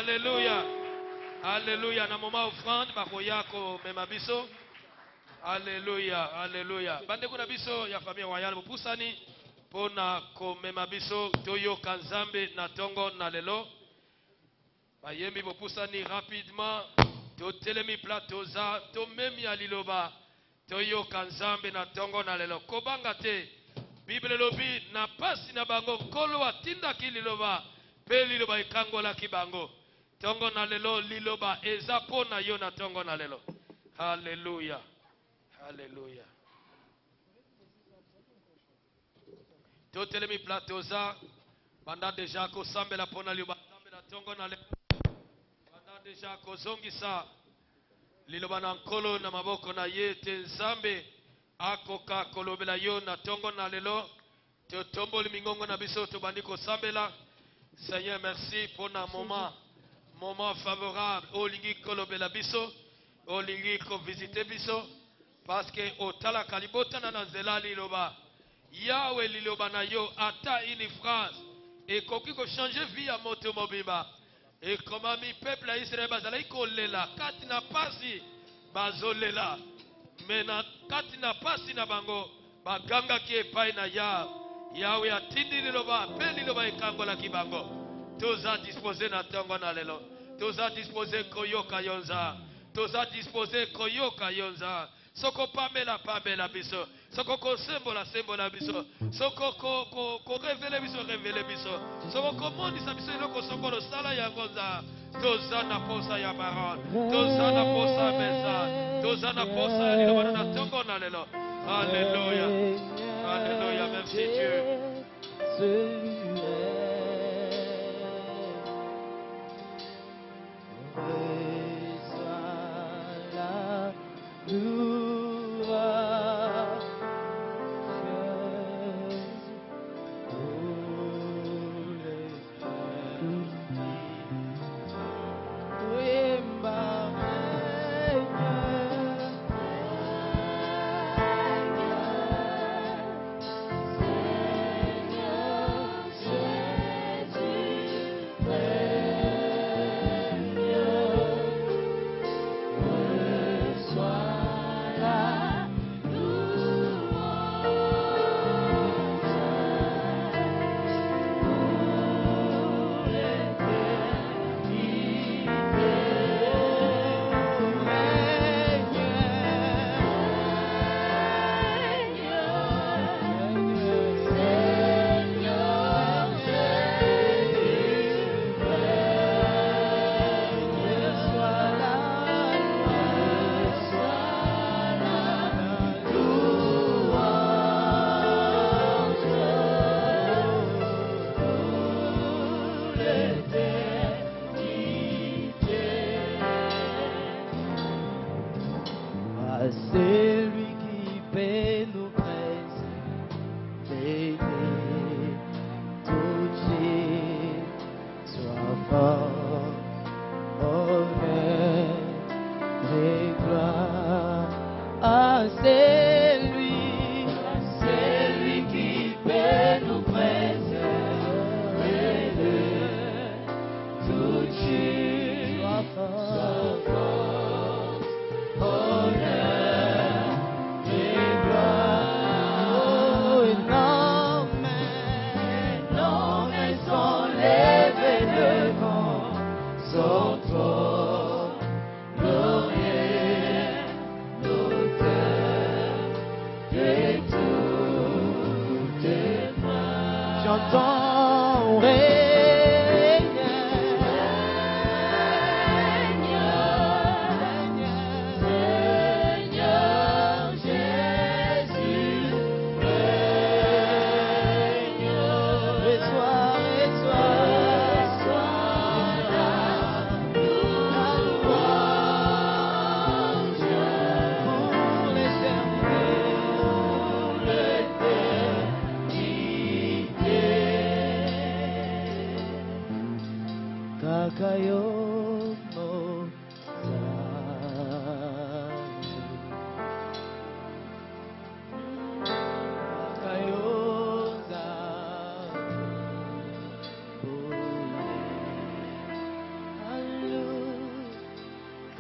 Alléluia. Alléluia. Na moment offrande bakoyako mema biso. Alléluia. Alléluia. Bande kuna biso ya famille royale bopusani pona komema biso toyoka Nzambe na tongo na lelo. Bayembi bopusani rapidement. Totelemi platoza tomemi aliloba toyoka Nzambe na tongo na lelo. Kobanga te. Bible lobi na pasi na bango nkolo atindaki liloba pe liloba ikangola kibango. Tongo na lelo liloba eza pona yo na tongo na lelo. Hallelujah. Hallelujah. Totelemi platoza banda deja ko sambela pona liloba Nzambe na tongo na lelo. Banda deja ko zongisa liloba na nkolo na maboko na ye te Nzambe akoka kolobela yo na tongo na lelo. Totomboli mingongo na biso tobandi ko sambela. Seigneur, merci pour un moment favorable. Olingi kolobela biso, olingi ko visiter biso, parce que otala kalibota na nzela liloba. Yahweh liloba na yo ata une phrase et koki ko changer vie à moto mobimba. Et comment mi peuple à Israël bazala ko lela kati na pasi bazolela. Mena kati na pasi na bango baganga ki epai na Yahweh atindi liloba pe liloba ikangola kibango. Toza disposé na tongo na lelo. Toza disposé koyoka yonza. Toza disposé koyoka yonza. Soko pamela biso. Soko ko sembola biso. Soko ko révéler biso. Soko ko mondisa biso eloko soko lo sala ya ngonza. Toza na posa ya parole. Toza na posa mesa. Toza na posa ya liloba na tongo na lelo. Alléluia. Alléluia. Merci Dieu.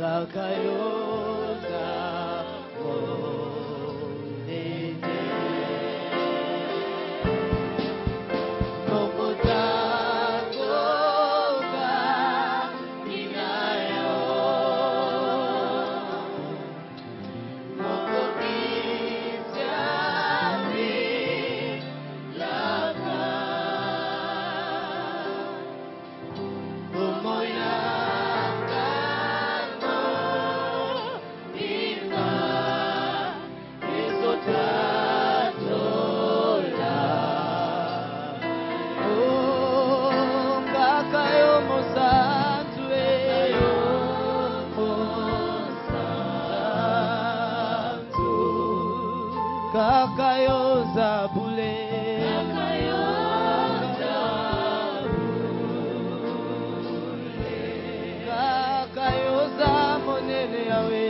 Kakayoza, Kakayo Zabule. Kakayo Zamonene Yawe.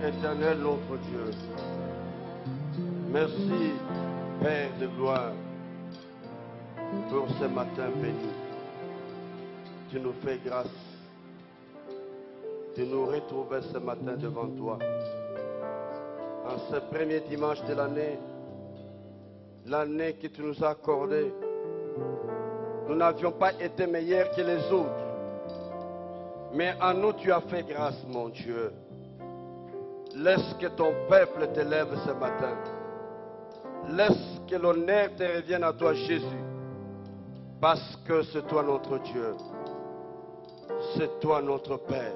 Éternel notre Dieu, merci Père de gloire pour ce matin béni. Tu nous fais grâce de nous retrouver ce matin devant toi. En ce premier dimanche de l'année, l'année que tu nous as accordée, nous n'avions pas été meilleurs que les autres. Mais en nous tu as fait grâce, mon Dieu. Laisse que ton peuple t'élève ce matin. Laisse que l'honneur te revienne à toi, Jésus. Parce que c'est toi notre Dieu. C'est toi notre Père.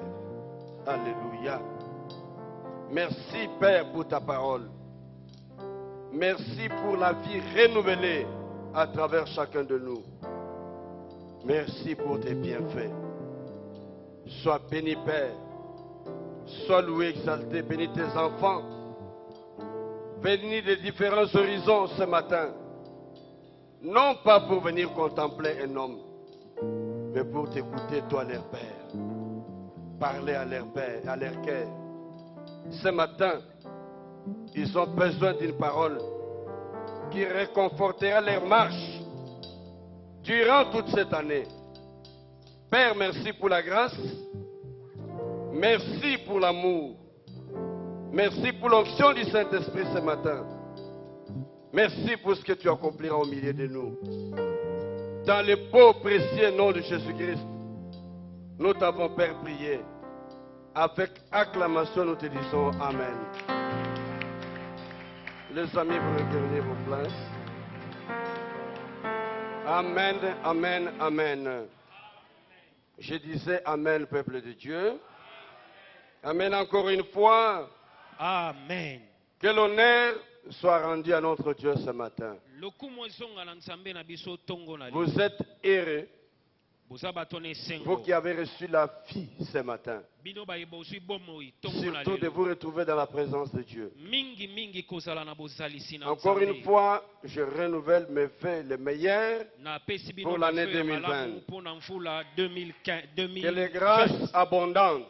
Alléluia. Merci Père pour ta parole. Merci pour la vie renouvelée à travers chacun de nous. Merci pour tes bienfaits. Sois béni Père. Sois loué, exalté, bénis tes enfants. Bénis les différents horizons ce matin. Non pas pour venir contempler un homme, mais pour t'écouter, toi, leur Père. Parler à leur Père, à leur cœur. Ce matin, ils ont besoin d'une parole qui réconfortera leur marche durant toute cette année. Père, merci pour la grâce. Merci pour l'amour. Merci pour l'onction du Saint-Esprit ce matin. Merci pour ce que tu accompliras au milieu de nous. Dans le beau, précieux nom de Jésus-Christ, nous t'avons, Père, prié. Avec acclamation, nous te disons Amen. Les amis, vous revenez vos places. Amen, Amen, Amen. Je disais Amen, peuple de Dieu. Amen encore une fois. Amen. Que l'honneur soit rendu à notre Dieu ce matin. Vous êtes heureux, vous qui avez reçu la vie ce matin. Surtout de vous retrouver dans la présence de Dieu. Encore une fois, je renouvelle mes vœux les meilleurs pour l'année 2020. Que les grâces abondantes,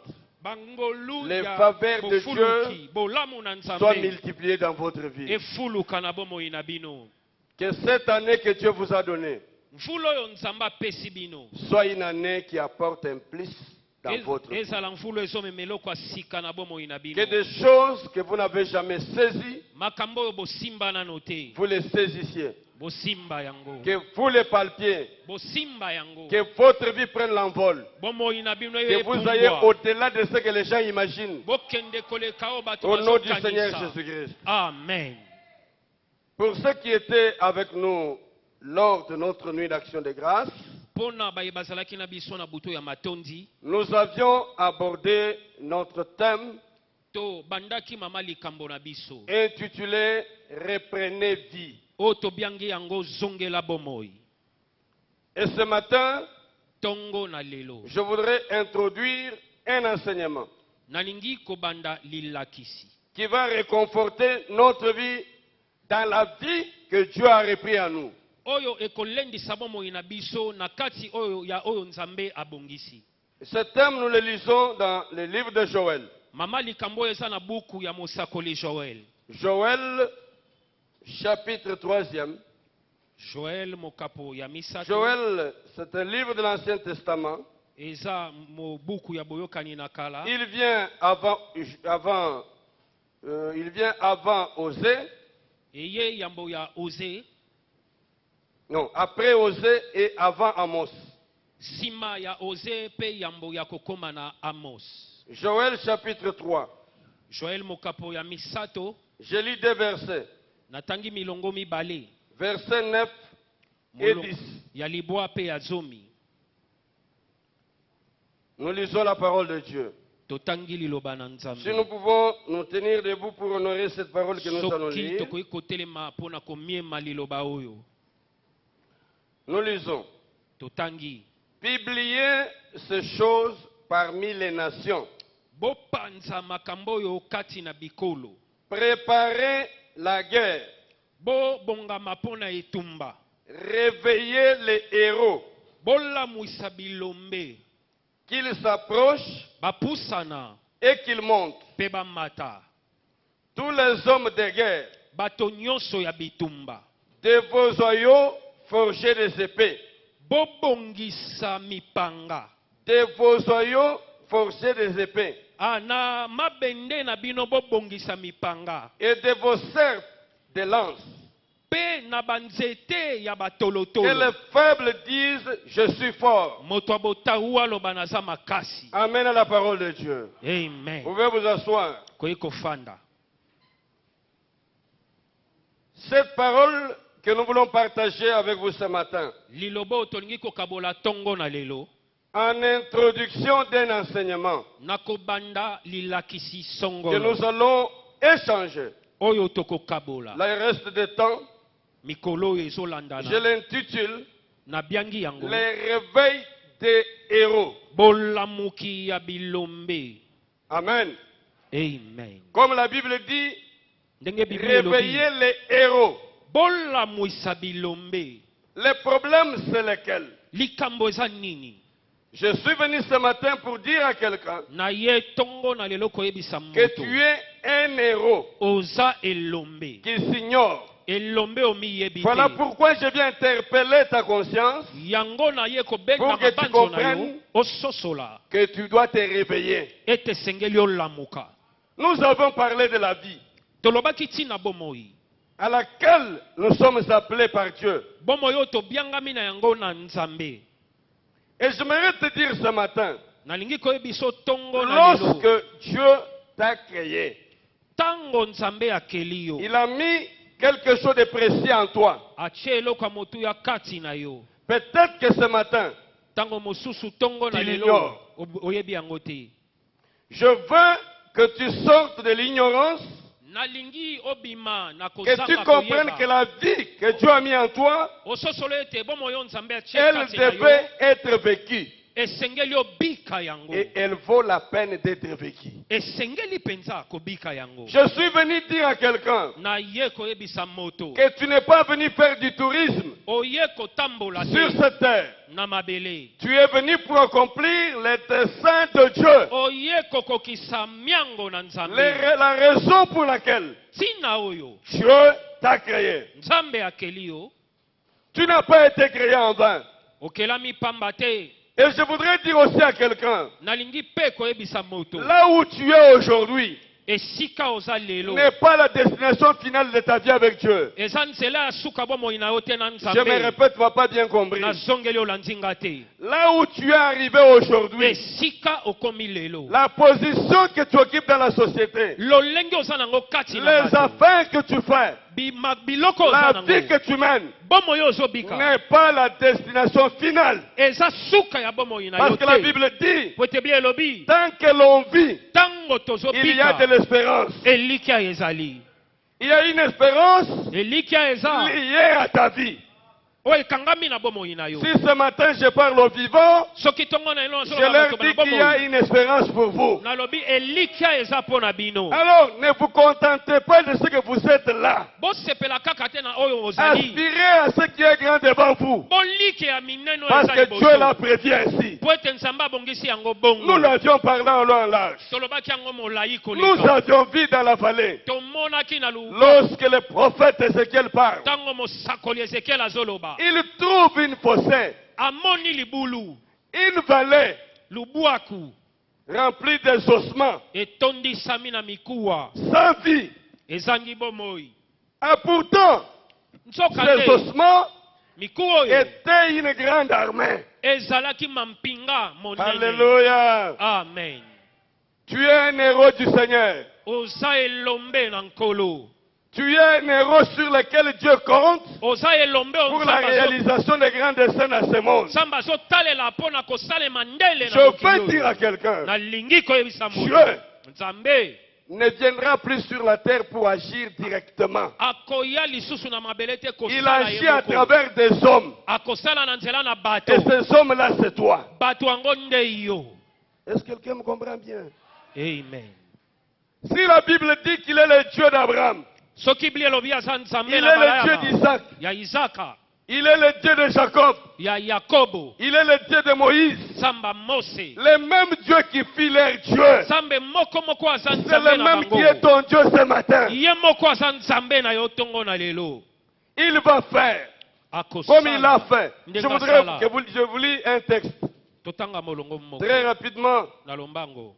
les faveurs de Dieu soient multipliées dans votre vie. Que cette année que Dieu vous a donnée soit une année qui apporte un plus dans votre vie. Que des choses que vous n'avez jamais saisies, vous les saisissiez. Que vous les palpiez. Que votre vie prenne l'envol. Que vous ayez au-delà de ce que les gens imaginent. Au nom du Seigneur Jésus-Christ. Amen. Pour ceux qui étaient avec nous lors de notre nuit d'action de grâce, nous avions abordé notre thème intitulé Reprenez vie. Et ce matin, je voudrais introduire un enseignement qui va réconforter notre vie dans la vie que Dieu a repris à nous. Ce thème, nous le lisons dans le livre de Joël. Joël, chapitre 3e. Joël, c'est un livre de l'Ancien Testament. Il vient avant Osée. Non, après Osée et avant Amos. Sima ya Osée pe yambo ya kokoma na Amos. Joël chapitre 3. Joël mokapo ya misato. Je lis 2 versets. Natangi milongo mibale. Versets 9 et 10. Ya libwa pe ya zomi. Nous lisons la parole de Dieu. Totangi liloba na Nzambe. Si nous pouvons nous tenir debout pour honorer cette parole que nous allons Soki lire. tokoki kotelema pona komiema liloba oyo. Nous lisons. Totangi. Publiez ces choses parmi les nations. Bopanza makambo oyo kati na bikolo. Préparez la guerre. Bo bongama pona etumba. Réveillez les héros. Bolamwisa bilombe. Qu'ils s'approchent Bapusana. et qu'ils montent. Pe bamata. Tous les hommes de guerre. Bato nyonso ya bitumba. De vos oyaux, forgez des épées. Bobongisa mipanga. De vos oyaux, forgez des épées. Na mabende na bino bobongisa mipanga. Et de vos serpes, des lances. Pe na banzete ya Que batolotolo. les faibles disent, je suis fort. Moto abotawa loba naza makasi. Amen à la parole de Dieu. Amen. Vous pouvez vous asseoir. Koyeko fanda. Cette parole que nous voulons partager avec vous ce matin, Lilobo tolingi kokabola tongo na lelo. en introduction d'un enseignement Nakobanda lilakisi que songolo. nous allons échanger. Oyo toko kabola. Là, il reste de temps. Mikolo Je ezolandana. l'intitule Na biangi yango. Les réveils des héros. Bolamuki ya bilombe. Amen. Amen. Comme la Bible dit, Ndenge Biblia elobi. réveillez les héros. Bolamwisa bilombe. Les problèmes, c'est lesquels? Likambo eza nini? Je suis venu ce matin pour dire à quelqu'un Na ye tongo na lelo koyebisa que moto. tu es un héros Oza elombe. qui s'ignore. Elombe omiyebi Voilà te. pourquoi je viens interpeller ta conscience Yango na ye kobenga Pour que tu mabanzo na yo. comprennes. Ososola. que tu dois te réveiller. Ete sengeli olamuka. Nous avons parlé de la vie Tolobaki tina bomoi. à laquelle nous sommes appelés par Dieu. Bomoi oyo tobiangami na yango na Nzambe. Et j'aimerais te dire ce matin, Nalingi koyebiso tongo na lelo. lorsque Dieu t'a créé, Tango Nzambe akeli yo. il a mis quelque chose de précieux en toi. Atie eloko ya motu ya kati na yo. Peut-être que ce matin, Tango mosusu tongo na Tu lelo. l'ignores. Oyebi yango te. je veux que tu sortes de l'ignorance, Nalingi obima na que tu kozanga comprennes que koyeba. la vie que Dieu a mis en toi, Ososolo ete bomo yo Nzambe atie elle kati na yo. devait être vécue. Esengeli obika yango. Et elle vaut la peine d'être vécue. Esengeli penza kobika yango. Je suis venu dire à quelqu'un Na ye koyebisa moto. que tu n'es pas venu faire du tourisme Oye kotambola sur te cette terre. na mabele. Tu es venu pour accomplir les desseins de Dieu. Oye kokokisa miango na Nzambe. La raison pour laquelle Tina oyo. Dieu t'a créé. Nzambe akeli yo. Tu n'as pas été créé en vain. Okelami pamba te. Et je voudrais dire aussi à quelqu'un, Nalingi pe koyebisa moto. là où tu es aujourd'hui Esika oza lelo. n'est pas la destination finale de ta vie avec Dieu. Eza nzela ya suka bomoi na yo te na Je me Nzambe. répète, tu n'as pas bien compris. Nazongeli olandinga te. Là où tu es arrivé aujourd'hui, Esika okomi lelo. la position que tu occupes dans la société, Lolenge oza nango kati na les bato. affaires que tu fais, Biloko oza la vie nango. que tu mènes, Bomoi oyo ozobika. n'est pas la destination finale. Eza suka ya bomoi na yo Parce que la te. Bible dit, Po ete bia elobi. tant que l'on vit, Tango il y a de tozobika. l'espérance. Elikia ezali. Il y a une espérance Elikia eza. liée à ta vie. Oyo ekangami na bomoi na yo. Si ce matin je parle aux vivants, Soki tongo na elo je leur dis qu'il y a une espérance pour vous. nalobi elikia eza mpo na bino. Alors, ne vous contentez pas de ce que vous êtes là. Bosepela kaka te na oyo ozali. Aspirez à ce qui est grand devant vous. Bolike ya minene oyo Parce eza que liboso. Dieu l'a prévu ainsi. Po ete Nzambe abongisi yango Nous bongo. l'avions parlé en long en large. Tolobaki yango molai Nous koleka. avions vu dans la vallée. Tomonaki na lu. Lorsque le prophète Ézéchiel parle, Tango mosakoli Ezekiel azoloba. il trouve une fossé, Amoni libulu. une vallée Lubwaku. remplie des ossements, Etondisami na mikuwa. sans vie. Ezangi bomoi. Et pourtant, Nzoka ces te. ossements miku oyo était une grande armée. ezalaki mampinga monene. Alléluia. Amen. Tu es un héros du Seigneur. Oza elombe na nkolo. Tu es un héros sur lequel Dieu compte Oza elombe pour la réalisation des grandes scènes à ce monde. Samba zo talela pona ko salema ndele na Je mokili peux oyo. dire à quelqu'un, Na lingi ko yebisa moto. Dieu Nzambe ne viendra plus sur la terre pour agir directement. akoya lisusu na mabele te ko Il sala agit à yemoko. travers des hommes. Akosala na nzela na bato. Et ces hommes-là, c'est toi. Bato yango nde yo. Est-ce que quelqu'un me comprend bien? Amen. Si la Bible dit qu'il est le Dieu d'Abraham, Soki bili elobi aza nzambe il est na le Dieu balayama. d'Isaac, Ya Isaka, il est le Dieu de Jacob, ya Yakobo, il est le Dieu de Moïse, Samba Mose. le même Dieu qui fit leur Dieu. Sambe moko moko aza C'est nzambe le na même bango. qui est ton Dieu ce matin. Ye moko aza nzambe na yo tongo na lelo. Il va faire Akosala. comme il a fait. Je Ndenge voudrais asala. que je vous lis un texte Totanga molongo moko. très rapidement Na lombango.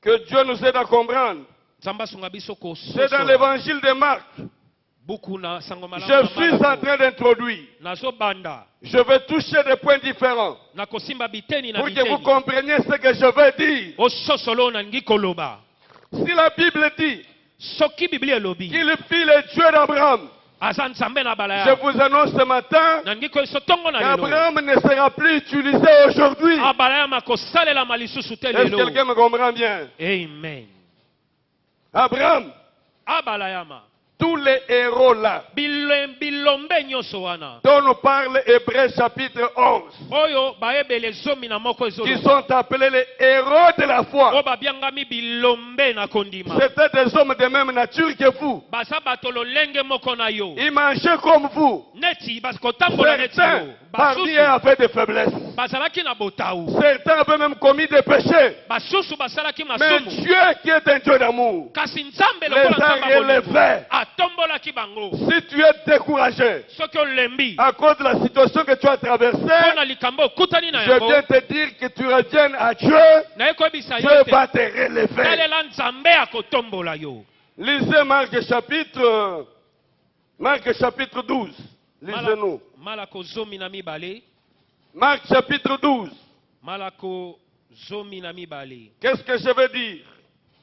que Dieu nous aide à comprendre. Nzamba sunga biso ko C'est dans l'évangile de Marc. Buku na sango malamu. Je suis en train d'introduire. Nazo banda. Je vais toucher des points différents Na kosimba biteni na pour que vous biteni. compreniez ce que je veux dire. O sosolo na ngi koloba. Si la Bible dit Soki Biblia elobi. qu'il fit le Dieu d'Abraham, Aza nzambe na je balaya. vous annonce ce matin Na ngi ko sotongo na lelo. qu'Abraham ne sera plus utilisé aujourd'hui. Abalaya makosalela malisusu te Est-ce que lelo. quelqu'un me comprend bien? Amen. Abraham, Abalayama. tous les héros là Bilombe nyonso wana. dont nous parle Hébreux chapitre 11, Oyo baebele zomi na moko qui ezolo. sont appelés les héros de la foi, O babiangami bilombe na kondima. c'étaient des hommes de même nature que vous. Basa batolo lenge moko na yo. Ils mangeaient comme vous. Neti baskotambola neti Certains yo. parmi eux avaient des faiblesses. Bazalaki na botau. Certains avaient même commis des péchés. Basusu basalaki Mais masumu. Dieu qui est un Dieu d'amour, Kasi nzambe les lokola a nzamba relevés. bolingo. Atombolaki bango. Si tu es découragé Soki olembi. à cause de la situation que tu as traversée, Mpona likambo okutani na je yango. viens te dire que tu reviennes à Dieu. Naye koyebisa yo Dieu te. va te relever. Talela nzambe akotombola yo. Lisez Marc chapitre 12. Lisez-nous. Malako zomi na mibale. Marc chapitre 12. Malako zomi na mibale. Qu'est-ce que je veux dire?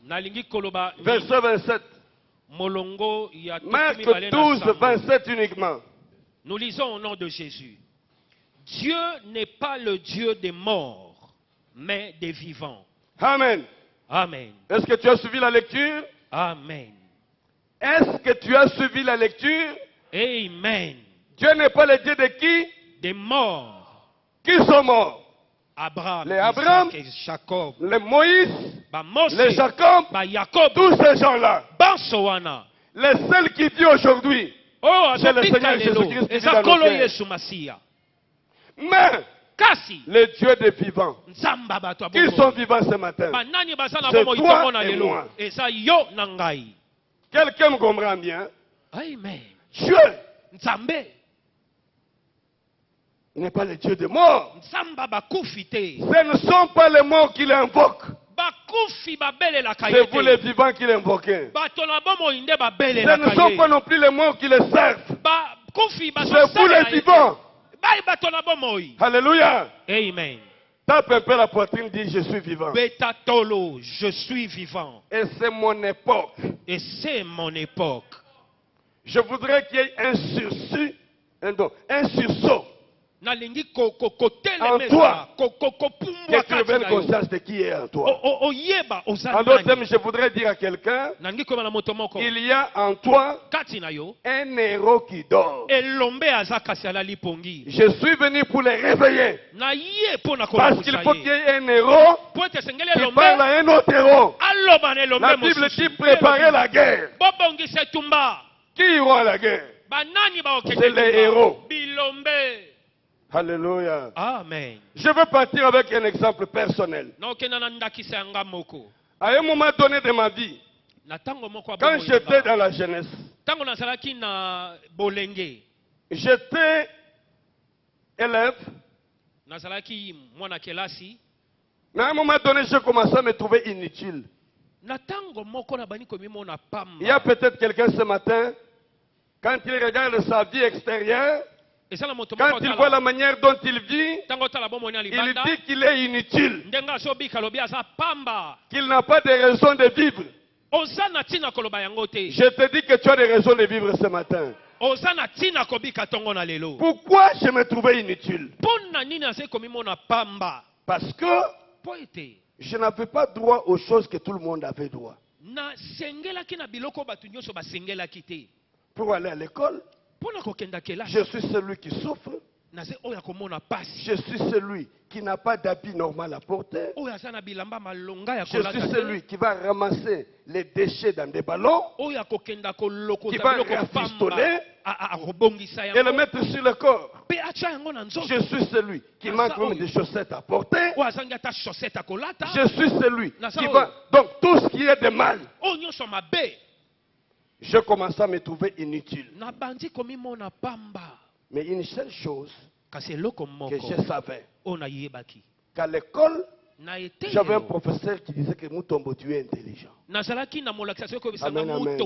Nalingi koloba Verset 27. molongo ya Marc mibale na 12, sango. 27 uniquement. Nous lisons au nom de Jésus. Dieu n'est pas le Dieu des morts, mais des vivants. Amen. Amen. Est-ce que tu as suivi la lecture? Amen. Est-ce que tu as suivi la lecture? Amen. Dieu n'est pas le Dieu de qui? Des morts. Qui sont morts? Abraham, Les Abraham, Isaac et Jacob. Les Moïse, Ba Mose, les Jacob, ba Jacob, tous ces gens-là. Bansowana. Les seuls qui vivent aujourd'hui. Oh, C'est le azopika Seigneur lelo. Jésus-Christ qui vit Eza dans nos kolo cœurs. Yesu Masia. Mais Kasi les dieux des vivants, nzamba bato qui sont vivants ce matin? banani baza na C'est bomo toi itongo na et lelo. moi. Eza yo na ngai. Quelqu'un me comprend bien? Amen. Dieu Nzambe. n'est pas le Dieu des morts. Nzamba bakufi te. Ce ne sont pas les morts qui l'invoquent. Bakufi babelelaka ye C'est vous les te. vivants qui l'invoquez. Bato na bomo inde Ce ne babelelaka sont pas ye. non plus les morts qui les servent. Bakufi C'est vous bazosalela les ye te. vivants. Bai bato na bomoi. Alléluia. Amen. Tape un peu la poitrine, dis je suis vivant. Beta tolo, je suis vivant. Et c'est mon époque. Et c'est mon époque. Je voudrais qu'il y ait un sursis, un sursaut. Nalingi En kotelemeza. toi. Kopumbwa Que tu reviennes kati na yo. conscience de qui est en toi. Oyeba En ozali d'autres nani. termes, je voudrais dire à quelqu'un, Nangi koyeba na moto moko. il y a en toi Kati na yo. un héros qui dort. Elombe aza kasi alali pongi. Je suis venu pour les réveiller. Na ye pona Parce qu'il faut qu'il y kolamusa ye. ait un héros Po ete sengeli qui elombe. parle à un autre héros. Aloba na elombe La Bible mosusu. dit préparer la guerre. Bobongisa etumba. Qui iront à la guerre? Banani baokende C'est les etumba. héros. Bilombe. Alléluia. Amen. Je veux partir avec un exemple personnel. Naokenda na ndakisa yanga moko. À un moment donné de ma vie, Na tango moko ya quand bomoi j'étais nanga. dans la jeunesse, Tango nazalaki na bolenge. j'étais élève. Nazalaki mwana kelasi. Mais à un moment donné, j'ai commencé à me trouver inutile. Na tango moko na bani komimona pamba. Il y a peut-être quelqu'un ce matin, quand il regarde sa vie extérieure, Quand il voit la manière dont il vit, il dit qu'il est inutile, qu'il n'a pas de raison de vivre. Je te dis que tu as des raisons de vivre ce matin. Pourquoi je me trouvais inutile? Parce que je n'avais pas droit aux choses que tout le monde avait droit. Pour aller à l'école, je suis celui qui souffre. Je suis celui qui n'a pas d'habit normal à porter. Je suis celui qui va ramasser les déchets dans des ballons, qui va rafistoler et le mettre sur le corps. Je suis celui qui manque même des chaussettes à porter. Je suis celui qui va... Donc tout ce qui est de mal, je commence à me trouver inutile. Mais une seule chose que je savais, qu'à l'école, j'avais un professeur qui disait que Mutombo, tu es intelligent. Amen, amen.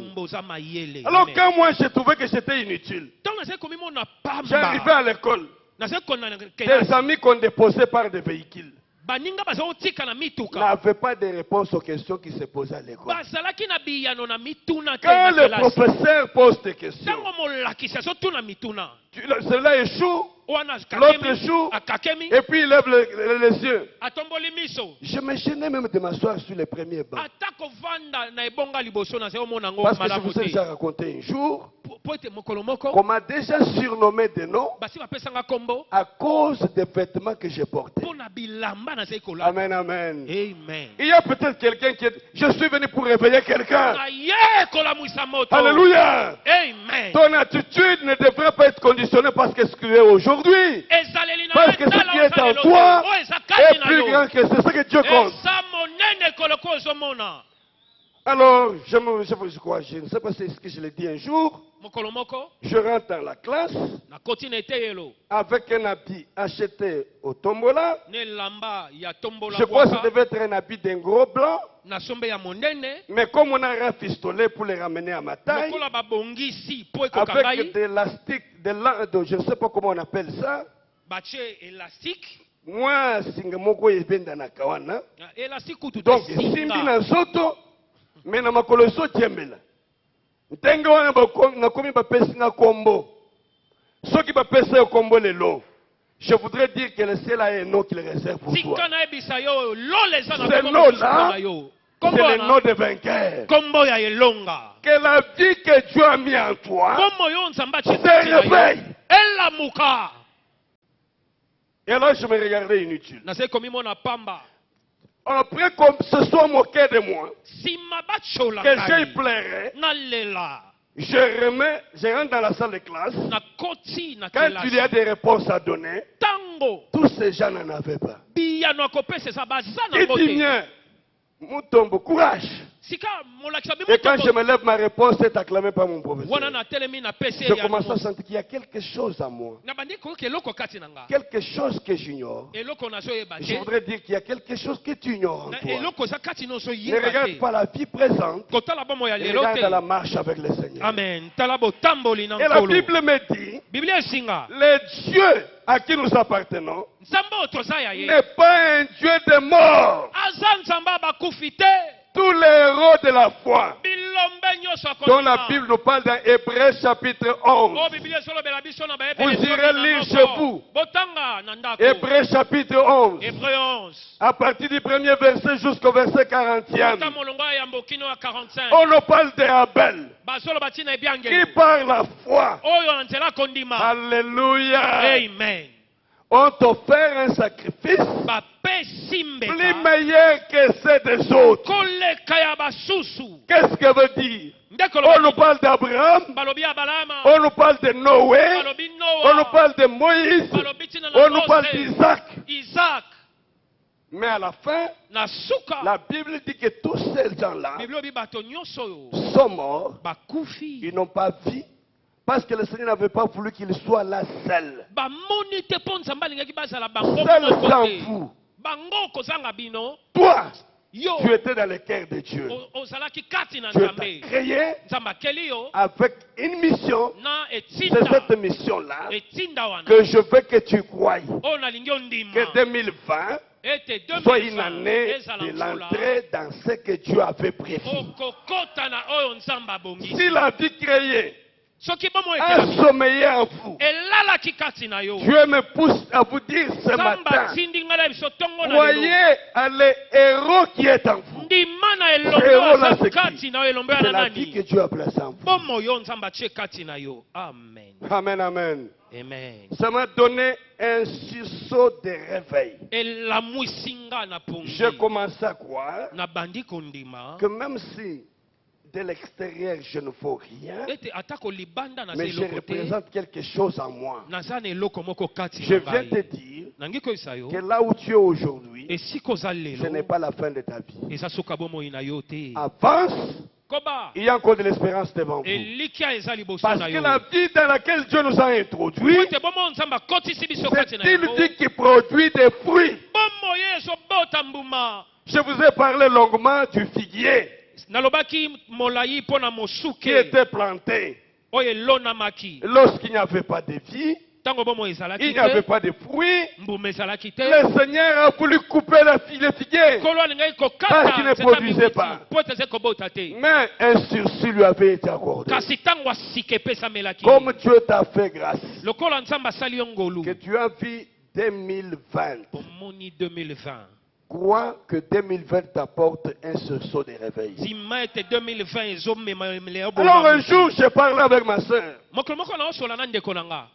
Alors quand moi je trouvais que j'étais inutile, j'arrivais à l'école, des amis qu'on déposait par des véhicules n'avaient pas de réponse aux questions qui se posaient à l'école. Quand le professeur pose des questions, celui-là échoue, l'autre échoue, et puis il lève les yeux. Je me gênais même de m'asseoir sur les premiers bancs. Parce que je vous ai déjà raconté un jour qu'on m'a déjà surnommé des noms à cause des vêtements que j'ai portés. Amen, amen. Il y a peut-être quelqu'un qui est... Je suis venu pour réveiller quelqu'un. Alléluia. Ton attitude ne devrait pas être conditionnée parce que ce que tu es aujourd'hui. Parce que ce qui est en toi est plus grand que c'est ce que Dieu compte. Alors, je ne sais pas si c'est ce que je l'ai dit un jour. Je rentre dans la classe avec un habit acheté au tombola. Je crois que ça devait être un habit d'un gros blanc. Mais comme on a rafistolé pour les ramener à ma taille, avec de l'élastique, je ne sais pas comment on appelle ça. Moi, donc, simbi na zoto, mais na makolo so tiembela. Ntenga wana nakomi bapesi na kombo. Soki bapesi yo kombo lelo. Je voudrais dire que le ciel a un nom qu'il réserve pour toi. Ce nom-là, c'est le nom de vainqueur. Que la vie que Dieu a mis en toi se réveille. Et alors je me regardais inutile. Après qu'on se soit moqué de moi, que j'ai pleuré, je rentre dans la salle de classe. Quand il y a des réponses à donner, tous ces gens n'en avaient pas. Il dit bien, Mutombo, courage. Et quand je me lève, ma réponse est acclamée par mon professeur. Je commence à sentir qu'il y a quelque chose à moi. Quelque chose que j'ignore. Je voudrais dire qu'il y a quelque chose que tu ignores en toi. Ne regarde pas la vie présente. Regarde la marche avec le Seigneur. Amen. Et la Bible me dit, le Dieu à qui nous appartenons n'est pas un Dieu de mort. Tous les héros de la foi dont la Bible nous parle dans Hébreux chapitre 11. Vous irez lire chez vous. Hébreux chapitre 11. À partir du premier verset jusqu'au verset 40e. On nous parle d'Abel qui par la foi. Alléluia. Amen. Ont offert un sacrifice plus meilleur que ceux des autres. Qu'est-ce que veut dire? On nous parle d'Abraham, on nous parle de Noé, on nous parle de Moïse, on nous parle d'Isaac. Mais à la fin, la Bible dit que tous ces gens-là sont morts, ils n'ont pas vu. Parce que le Seigneur n'avait pas voulu qu'il soit là seul. Seul sans vous. Toi, yo Tu étais dans le cœur de Dieu. ozalaki kati na Dieu t'a Nzambe. créé Nzambe akeli yo avec une mission. na C'est etinda cette mission-là etinda wana que je veux que tu croies. oyo nalingi ondima Que 2020 ete soit une 2020 année ezala de nzula l'entrée dans ce que Dieu avait prévu. okokota na oyo Nzambe abongisi. S'il a dit créer, soki bomo a etelami sommeillé en vous, elalaki kati na yo Dieu me pousse à vous dire ce Nzambe matin, atindi ngai na biso ntongo na lelo croyez à le héros qui est en vous. ndima na Héros elombe là, aza c'est kati qui? na yo elombe C'est ya la na vie que nani Dieu a placée en vous. bomo yo Nzambe atie kati na yo. Amen. Amen, amen. Amen. Ça m'a donné un sursaut de réveil. elamwisi nga na J'ai pongi commencé à croire na bandi kondima que même si de l'extérieur je ne vaux rien, ete atako libanda naza mais je eloko te représente quelque chose en moi. naza na eloko moko kati Je na viens te ngai dire nangi koyisa yo que là où tu es aujourd'hui, esika oza ce n'est lelo pas la fin de ta vie. eza suka bomoi na yo te Avance, koba il y a encore de l'espérance devant vous. elikia eza liboso Parce na que yo la vie dans laquelle Dieu nous a introduits, ete bomo Nzambe akotisi biso kati c'est na une yango vie qui produit des fruits. bomo ye ezobota mbuma. Je vous ai parlé longuement du figuier nalobaki molai mpo na qui mosuke était planté. oyo elonamaki Lorsqu'il n'y avait pas de vie, ntango bomo il ezalaki n'y avait te pas de fruits, mbuma ezalaki te le Seigneur a voulu couper le figuier. kolo alingaki Parce qu'il ne kokata produisait pas. po ete eze kobota te Mais un sursis lui avait été accordé. kasi ntango asika epesamelaki Comme Dieu t'a fait grâce, lokola Nzambe asali yo ngolu que tu as vu 2020. omoni 2020 Crois que 2020 t'apporte un sursaut de réveil. ndima ete 2020 ezomema emele ya Alors un bomo. jour, j'ai parlé avec ma soeur. mokolo moko naosola na ndeko na nga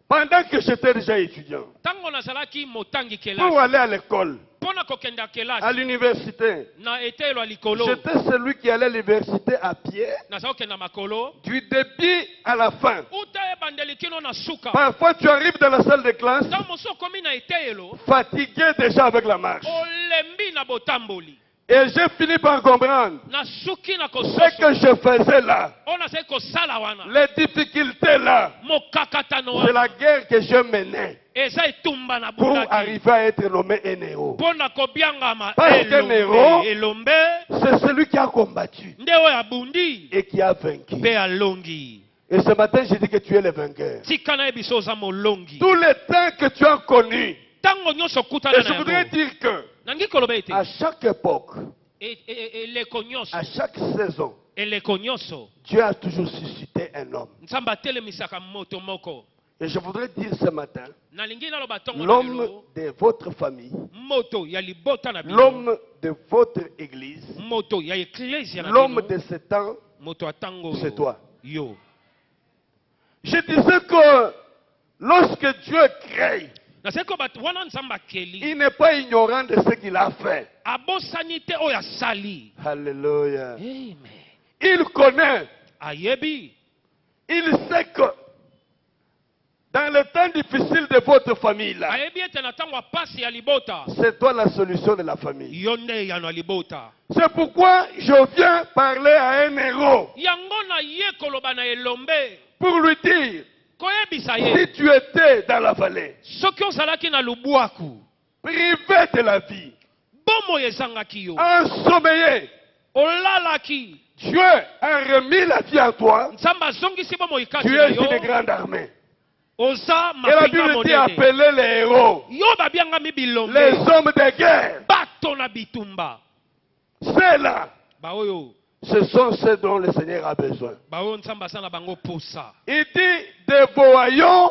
Pendant que j'étais déjà étudiant, ntango nazalaki motangi pour kelasi aller à l'école, mpo na kokende à kelasi l'université, na etelo ya likolo j'étais celui qui allait à l'université à pied, naza kokenda makolo du début à la fin. uta ebandeli kino na suka Parfois, tu arrives dans la salle de classe, ntango mosu okomi na eteyelo fatigué déjà avec la marche. olembi na botamboli Et j'ai fini par comprendre nasuki na ce kososo que je faisais là, oyo nazali kosala wana les difficultés là. mokakatano C'est wana la guerre que je menais eza etumba na pour bulaki arriver à être nommé un héros. mpo na kobiangama Parce que Nero- elombe C'est celui qui a combattu nde oyo abundi et qui a vaincu. mpe alongi Et ce matin, je dis que tu es le vainqueur. tika na ye biso oza molongi Tout le temps que tu as connu, ntango nyonso et okutana je na voudrais yango dire que nangi koloba ete à chaque époque, eleko nyonso à chaque saison, eleko nyonso Dieu a toujours suscité un homme. nzambe atelemisaka moto moko Et je voudrais dire ce matin, nalingi naloba ntongo na l'homme lelo de votre famille, moto ya libota na bino l'homme de votre église, moto ya eklesia na l'homme bino de ce temps, moto atango c'est toi. yo Je disais que lorsque Dieu crée, naseki ko bato wana nzambe akeli il n'est pas ignorant de ce qu'il a fait. abosani te oyo asali Alléluia. amen Il connaît, ayebi il sait que dans le temps difficile de votre famille là, ayebi ete na ntango ya pasi ya libota c'est toi la solution de la famille. yo nde yano ya libota C'est pourquoi je viens parler à un héros yango na ye koloba na elombe pour lui dire, koyebisa ye si tu étais dans la vallée, soki ozalaki na lubwaku privé de la vie, bomoi ezangaki yo ensommeillé, olalaki Dieu a remis la vie à toi, nzambe azongisi bomoi kati tu na es yo une grande armée. oza Et la mapinga Bible dit monene appeler les héros, yo babiangami bilombe les hommes de guerre. bato na bitumba C'est là, baoyo ce sont ceux dont le Seigneur a besoin. baoyo nzambe aza na bango posa Il dit des voyants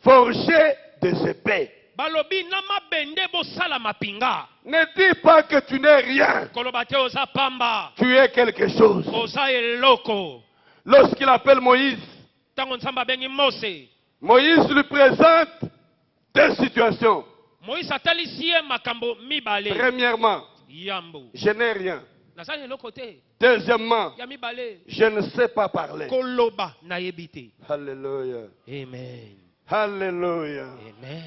forgés des épées. balobi na mabende bosala mapinga Ne dis pas que tu n'es rien. koloba te oza pamba Tu es quelque chose. oza eloko Lorsqu'il appelle Moïse, ntango nzambe abengi mose Moïse lui présente deux situations. moïse atalisi ye makambo mibale Premièrement, yambo je n'ai rien. nazali eloko te Deuxièmement, ya mibale je ne sais pas parler. koloba nayebi te Alléluia. amen Alléluia. amen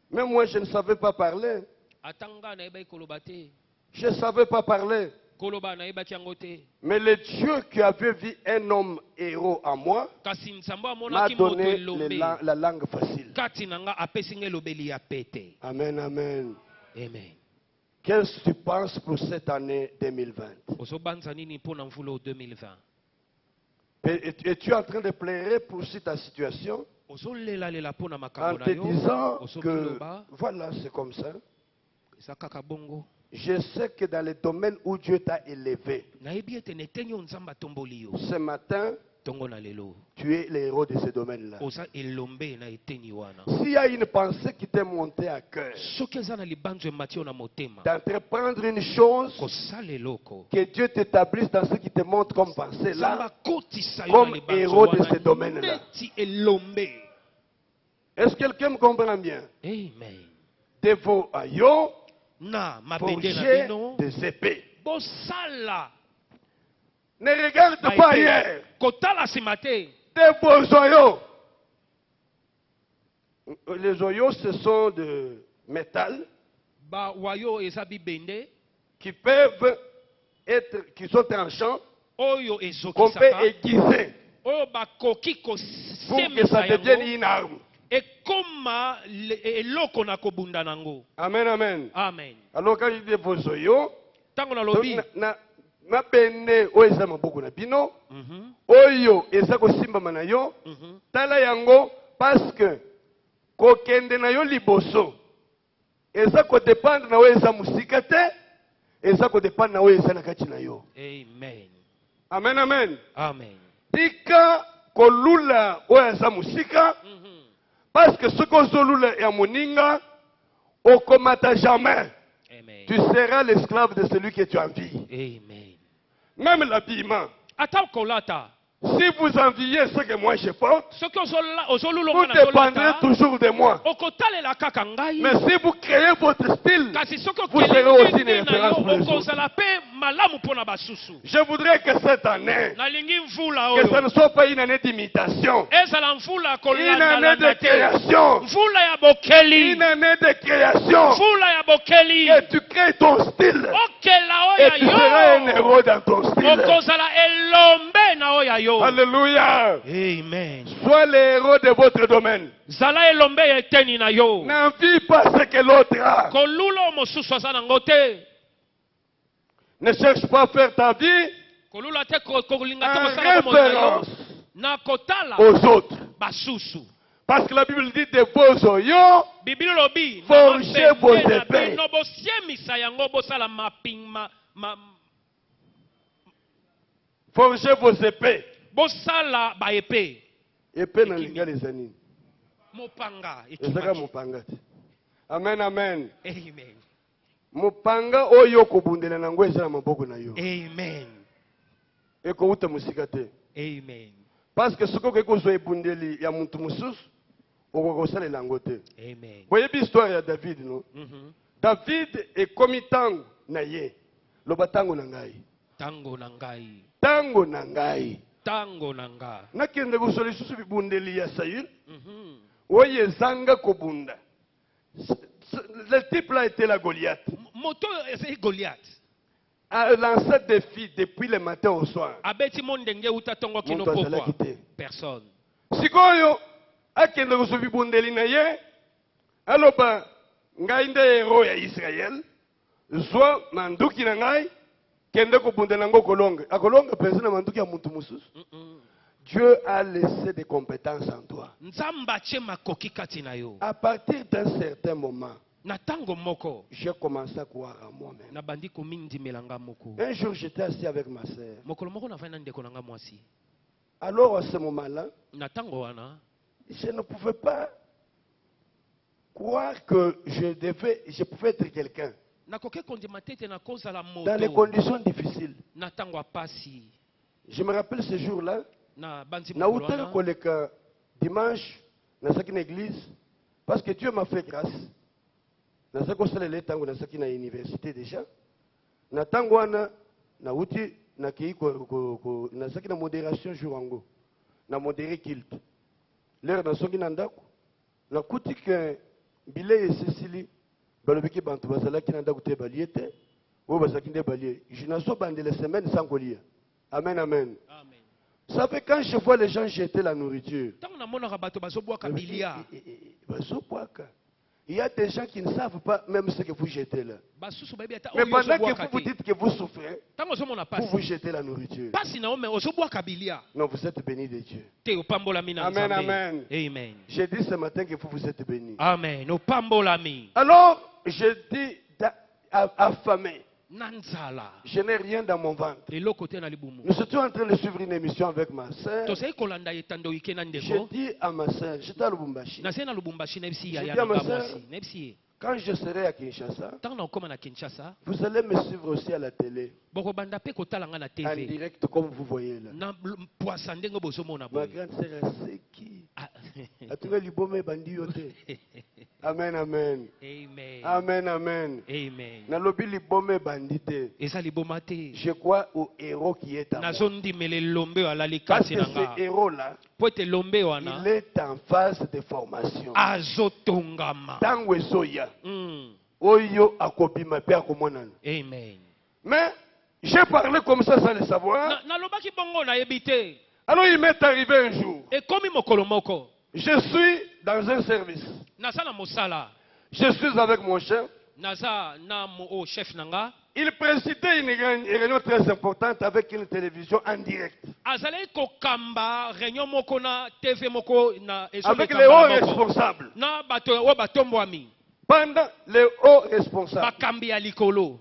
Mais moi, je ne savais pas parler. atanga nayebaki koloba te Je ne savais pas parler. koloba nayebaki yango te Mais le Dieu qui avait vu un homme héros en moi kasi nzambe m'a amonaki moto donné elombe la langue facile. kati na nga apesi nga elobeli ya pete Amen, amen. amen Qu'est-ce que tu penses pour cette année 2020? ozobanza nini mpo na mvula o 2020? Es-tu en train de pleurer pour ta situation ozolelalela mpo na en makambo na te yo disant que ozokiloba voilà, c'est comme ça? eza kaka bongo. Je sais que dans les domaines où Dieu t'a élevé, nayebi ete na eteni oyo nzambe atomboli yo ce matin, ntongo na lelo tu es le héros de ce domaine-là. oza elombe na eteni wana. S'il y a une pensée qui t'est montée à cœur, soki eza na libanzo emati yo na motema d'entreprendre une chose, kosala eloko que Dieu t'établisse dans ce qui te montre comme pensée nzambe là, akotisa yo comme na libanzo héros de ce wana domaine-là. neti elombe. Est-ce que quelqu'un me comprend bien? Amen. Devant Ayo, na mabende na forger bino des épées. bosala Ne regarde ba pas epée. ailleurs. kotala nsima te. Des beaux oyaux. Les oyaux, ce sont de métal bawayo eza bibende qui peuvent être, qui sont tranchants, oyo qu'on peut ezokisaka aiguiser oyo bakoki pour que ça kosemisa devienne yango une arme. ekoma eloko na kobunda nango. Amen, amen. Amen. Alors quand je dis des beaux oyaux, ntango nalobi mabende oyo eza maboko na bino, Mhm, oyo eza kosimbama na yo, mhm. tala yango parce que kokende na yo liboso eza kodépendre na oyo eza mosika te, eza kodépendre na oyo eza na kati na yo. Amen. Amen, amen. Amen. Tika kolula oyo eza mosika, Mhm. parce que soki ozolula ya moninga okomata jamais. Amen. Tu seras l'esclave de celui que tu envies. Amen. Même l'habillement. ata kolata Si vous enviez ce que moi je porte, soki vous ozolulonga na dépendrez zolata toujours de moi. okotalela kaka ngai. Mais si vous créez votre style, kasi soki vous serez aussi une okelenge na référence yo pour les autres. okozala mpe malamu mpo na basusu. Je voudrais que cette année, nalingi mvula que ça ne oyo soit pas une année d'imitation, ezala mvula ya une année de kolandalanda te, création, mvula ya bokeli, une année de création, mvula ya bokeli. que tu crées ton style okela et oyo tu seras un ya yo héros dans ton style. okozala elombe na oyo ya yo. Alléluia. Amen. Sois le héros de votre domaine. zala elombe ya eteni na yo. N'envie pas ce que l'autre a. kolula oyo mosusu aza nango te. Ne cherche pas à faire ta vie kolula te kolinga te en kosala bomoi na yo référence na kotala aux autres. basusu. Parce que la Bible dit de vos oyaux, bibili lobi Forgez vos na épées. bino bosiemisa yango bosala maping forgez vos épées. bosala baepe Épée na linga les amis. mopanga Ezaka ekimaki. mopanga te. Amen, amen. Amen. Mopanga oyo kobundela nango eza na maboko na yo. Amen. Ekouta musika te. Amen. Parce que soki okoki kozwa ebundeli ya mutu mosusu okoki kosalela yango te. Amen. Boyebi histoire ya David, no? Mhm. David ekomi ntango na ye. Loba ntango na ngai. tango na ngai Ntango na ngai. tango na nga. Nakende kozwa lisusu bibundeli ya Saül Mhm. oyo ezanga kobunda. Le type là était la Goliath. moto ezali Goliath A lancé des défis depuis le matin au soir. abeti mondenge uta tongo kino Moto azalaki pokwa te. personne. Sikoyo akende kozwa bibundeli na ye aloba ngai nde hero ya Israel, zwa manduki na ngai kende kobundela yango kolonga. Akolonga penza na manduki ya mutu mosusu. Mhm. Dieu a laissé des compétences en toi. nzambe atie makoki kati na yo. À partir d'un certain moment, na tango moko j'ai commencé à croire en moi-même. nabandi komindimela nga moko. Un jour, j'étais assis avec ma sœur. mokolo moko nafai na ndeko na nga mwasi. Alors, à ce moment-là, na tango wana je ne pouvais pas croire que je pouvais être quelqu'un nakoki kondima te ete nakozala dans les moto conditions difficiles. na tango ya pasi. Je me rappelle ce jour-là, na bandi na mokolo utaka wana koleka dimanche, na saki na église, parce que Dieu m'a fait grâce. Na saki osalela tango na saki na université déjà. Na tango wana na uti na kei na saki na modération jour ango. Na modéré culte. L'air na songi na ndako. Na kuti que bilei esesili balobiki bantu bazalaki na ndako te balie te. Oyo bazalaki nde balie. Je na so bandela semaine sans kolia. Amen, amen. amen. Vous savez, quand je vois les gens jeter la nourriture, ntango namonaka bato bazobwaka bilia Il y a des gens qui ne savent pas même ce que vous jetez là. basusu bayebi ata Mais oyo pendant que ozobwaka vous te. dites que vous souffrez, Ntango ozomona vous vous pasi jetez la nourriture. pasi na yo me ozobwaka bilia Non, vous êtes bénis de Dieu. te opambolami na Amen, Nzambe. amen. Amen. J'ai dit ce matin que vous êtes bénis. Amen. Opambolami Alors, je dis affamé. na nzala Je n'ai rien dans mon ventre. eloko te na libumu. Nous étions en train de suivre une émission avec ma soeur. tozali kolanda etando ike na J'ai ndeko dit à ma soeur, j'étais à Lubumbashi. nazali na lubumbashi nayebisi Je yaya dis à na ma nga sœur, mwasi nayebisi ye Quand je serai à Kinshasa, ntango na okóma na kinshasa vous allez me suivre aussi à la télé, bokobanda mpe kotala nga na en tv direct comme vous voyez là. na mpwasa ndenge bozomona Ma boye. grande sœur, c'est qui? Ah, Atunga libome bandi yote. Amen, amen. amen Amen, amen. amen Nalobi libome bandite. eza liboma te Je crois au héros qui est en moi. nazondimela elombe oyo alali Parce kati que na nga ce héros-là, po ete elombe wana il est en phase de formation. azotongama. Tango ezoya, Mm, oyo akobima pe akomonana. amen. Mais j'ai parlé comme ça sans le savoir. nalobaki bongo nayebi te Alors il m'est arrivé un jour. ekomi mokolo moko Je suis dans un service. naza na mosala Je suis avec mon chef. naza na chef na nga Il présidait une réunion très importante avec une télévision en direct. azalaki kokamba réunion moko na tv moko na Avec les hauts ezokamba moko responsables. na bato oyo batombwami Pendant les hauts responsables. bakambi ya likolo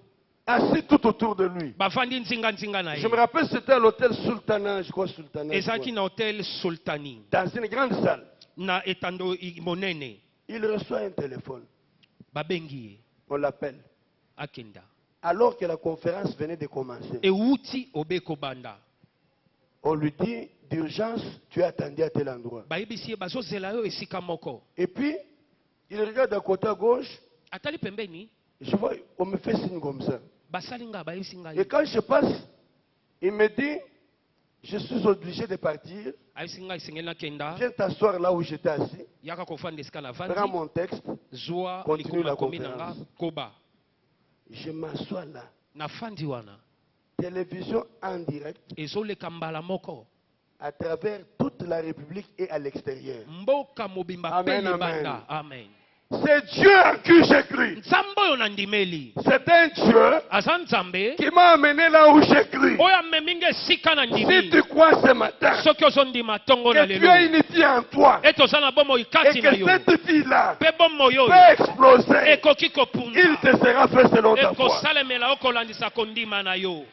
Assis tout autour de lui. bafandi nzinga na Je ye me rappelle, c'était à l'hôtel Sultana, je crois Sultana. je ezalaki crois. na hotel sultani Dans une grande salle. na etando monene Il reçoit un téléphone. babengi ye On l'appelle. akenda Alors que la conférence venait de commencer. ewuti obe kobanda On lui dit, d'urgence, tu es attendu à tel endroit. bayebisi ye bazozela yo esika moko Et puis, il regarde à côté à gauche. atali pembeni Je vois, on me fait signe comme ça. basali nga bayebisi ngai Et quand je passe, il me dit, je suis obligé de partir. ayebisi ngai esengeli nakenda Viens t'asseoir là où j'étais assis. yaka kofanda esika na Prends vandi mon texte. zwa Continue la likomi na nga conférence. koba Je m'assois là. na fandi wana Télévision en direct ezoleka mbala moko à travers toute la République et à l'extérieur. mboka mobimba mpe Amen, libanda amen C'est Dieu en qui j'ai cru. nzambe oyo nandimeli C'est un Dieu aza nzambe qui m'a amené là où j'ai cru. oyo amemi nga esika na Si ndimi tu crois ce matin soki ozondima ntongo na que tu lelo as une vie en toi ete oza na bomoi et kati na que yo cette vie-là mpe bomoi oyo peut exploser, ekoki il kopunza te sera fait selon ta foi. ekosalemela yo kolandisa kondima na yo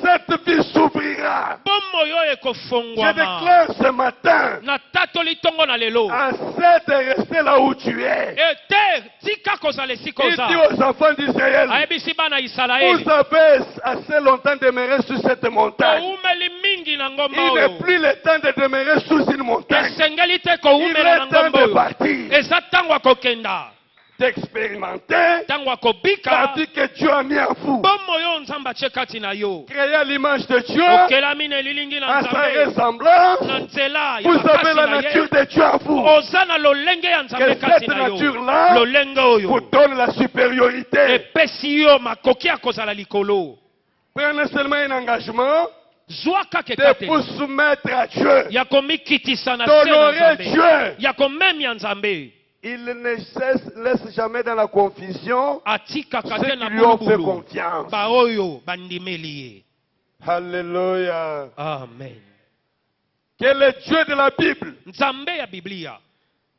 Cette vie s'ouvrira. bomoi oyo Je ekofongwama déclare ce matin, natatoli ntongo na lelo essaie de rester là où tu es. ete tika kozala esika Il oza dit aux enfants d'Israël, ayebisi bana vous isalaeli avez assez longtemps demeuré sur cette montagne. koumeli mingi na ngomba Il oyo n'est plus le temps de demeurer sous une montagne. esengeli te Il koumela na est temps ngomba de oyo partir, eza ntango ya kokenda d'expérimenter ntango ya la kobika vie que Dieu a mis en vous. bomoi oyo nzambe atie kati na yo Créer à l'image de Dieu, okelami na elilingi na à sa nzambe ressemblance. na nzela ya Vous avez makasi la na ye nature de Dieu en vous. oza na lolenge ya nzambe Que kati cette na yo nature-là lolenge vous oyo donne la supériorité. epesi yo makoki ya kozala likolo Prenez seulement un engagement zwa kaka de ekate vous soumettre à Dieu, ya komikitisa na se na d'honorer nzambe Dieu. ya komemia nzambe Il ne laisse jamais dans la confusion atikaka ceux te qui na lui ont fait bulubulu confiance. baoyo bandimeli ye Alléluia. amen Que le Dieu de la Bible, nzambe ya biblia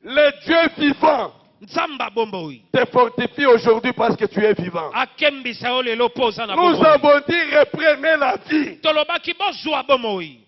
le Dieu vivant, nzambe abomboi te fortifie aujourd'hui parce que tu es vivant. akembisa yo lelo mpo oza na Nous bomoi avons dit reprenez la vie. tolobaki bozwa bomoi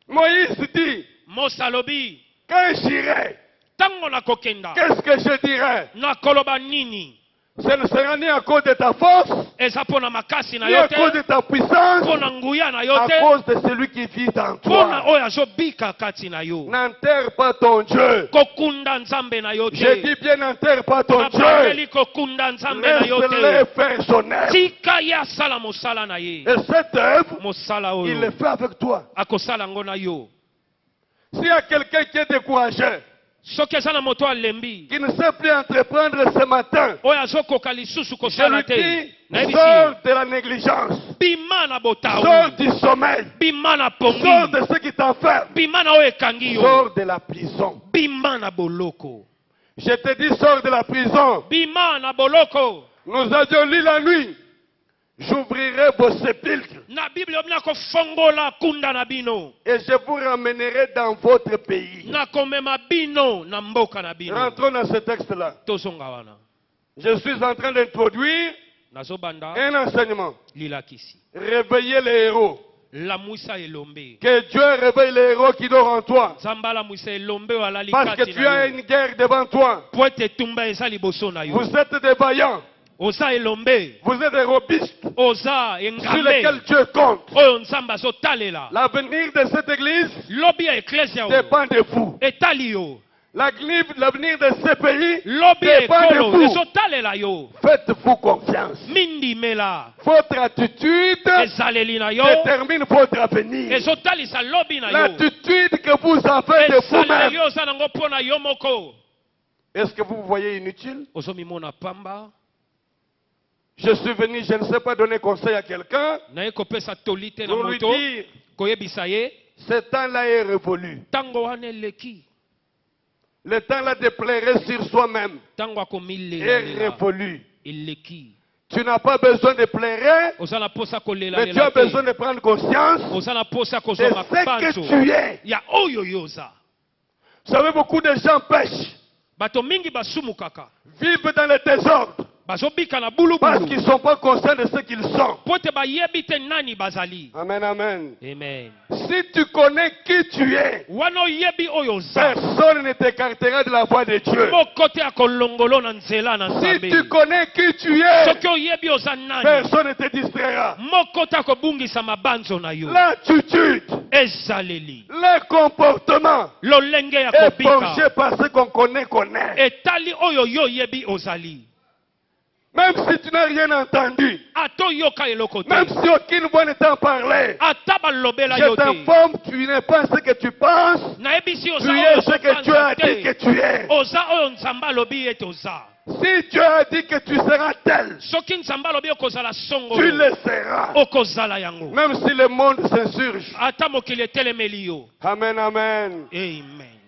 Moïse dit, mose alobi quand j'irai, ntango nakokenda qu'est-ce que je dirai? nakoloba nini Ce ne sera ni à cause de ta force, eza mpo na makasi na ni yo à te cause de ta puissance, mpo na nguya na yo à te cause de celui qui vit en mpo na toi. oyo azobika kati na yo N'enterre pas ton Dieu. kokunda nzambe na yo Je te dis bien n'enterre pas ton Dieu. nabangeli kokunda nzambe na yo Laisse-le te faire son œuvre. tika ye asala mosala na ye Et cette œuvre, mosala il oyo le fait avec toi. akosala yango na yo S'il y a quelqu'un qui est découragé, soki eza na moto alembi qui ne sait plus entreprendre ce matin, oyo azokoka lisusu je kosala lui te dis, nayebisi sors ye de la négligence, bima na sors botawu du sommeil, bima na sors pongi de ce qui t'enferme, bima na oyo ekangi yo sors de la prison. bima na boloko Je te dis, sors de la prison. bima na boloko. Nous avions lu la nuit. J'ouvrirai vos sépulcres Na Bible omna ko fongola kunda na bino. et je vous ramènerai dans votre pays. Na komema bino na mboka na bino. Rentrons dans ce texte-là. Tozonga wana. Je suis en train d'introduire Nazobanda un enseignement. lilakisi. Réveiller les héros. La muisa elombe. Que Dieu réveille les héros qui dorment en toi. Zamba la muisa elombe wala Parce que likati tu as une guerre devant toi. Poete tumba eza liboso na yo. Vous êtes des vaillants. Oza elombe. Vous êtes des robustes Oza sur engambe. lesquels Dieu compte. Oyo nzamba azotalela. L'avenir de cette église Lobi ya eklesia oyo. dépend de vous. Etali yo. L'avenir de ce pays Lobi ya dépend de ekolo vous. ezotalela yo. Faites-vous confiance. Mindimela. Votre attitude Ezaleli na yo. détermine votre avenir. Ezotalisa lobi na yo. L'attitude que vous avez de Ezaleli vous-même. oza nango mpo na yo moko. Est-ce que vous vous voyez inutile? Ozomimona pamba. Je suis venu, je ne sais pas donner conseil à quelqu'un Naye kopesa toli te na pour lui moto. dire, Koyebisa ye. ce temps-là est révolu. Tango wana eleki. Le temps-là de pleurer sur soi-même Tango est akomilela. révolu. Eleki. Tu n'as pas besoin de pleurer, Oza na posa kolela mais tu as besoin de prendre conscience Oza na posa de kozwa ce que mabanzo. tu es. Ya oyo yoza. Vous savez, beaucoup de gens pêchent, Bato mingi basumukaka. vivent dans le désordre, Bazobika na parce bulubulu. qu'ils ne sont pas conscients de ce qu'ils sont. Pote bayebi te nani bazali. Amen, amen. Amen. Si tu connais qui tu es, Wana oyebi oyo za. personne ne t'écartera de la voie de Dieu. Moko te akolongolo na nzela na Si nzambe. tu connais qui tu es, Soki oyebi oza nani. personne ne te distraira. Moko te akobungisa mabanzo na yo. L'attitude, Ezaleli. le comportement Lolenge ya est kobika. forgé par ce qu'on connaît. Etali oyo yo oyebi ozali. Même si tu n'as rien entendu, Ato yoka eloko te. même si aucune voix ne t'a parlé, Ata balobela je yo te. t'informe, tu n'es pas ce que tu penses, Nayebisi oza tu oyo es ce que Dieu a ozopanza dit que te. tu es. Oza oyo nzambe alobi ete oza. Si Dieu a dit que tu seras tel, Soki nzambe alobi okozala songo. tu le seras. Okozala yango. Même si le monde s'insurge. Ata mokili etelemeli yo. Amen, amen. Amen.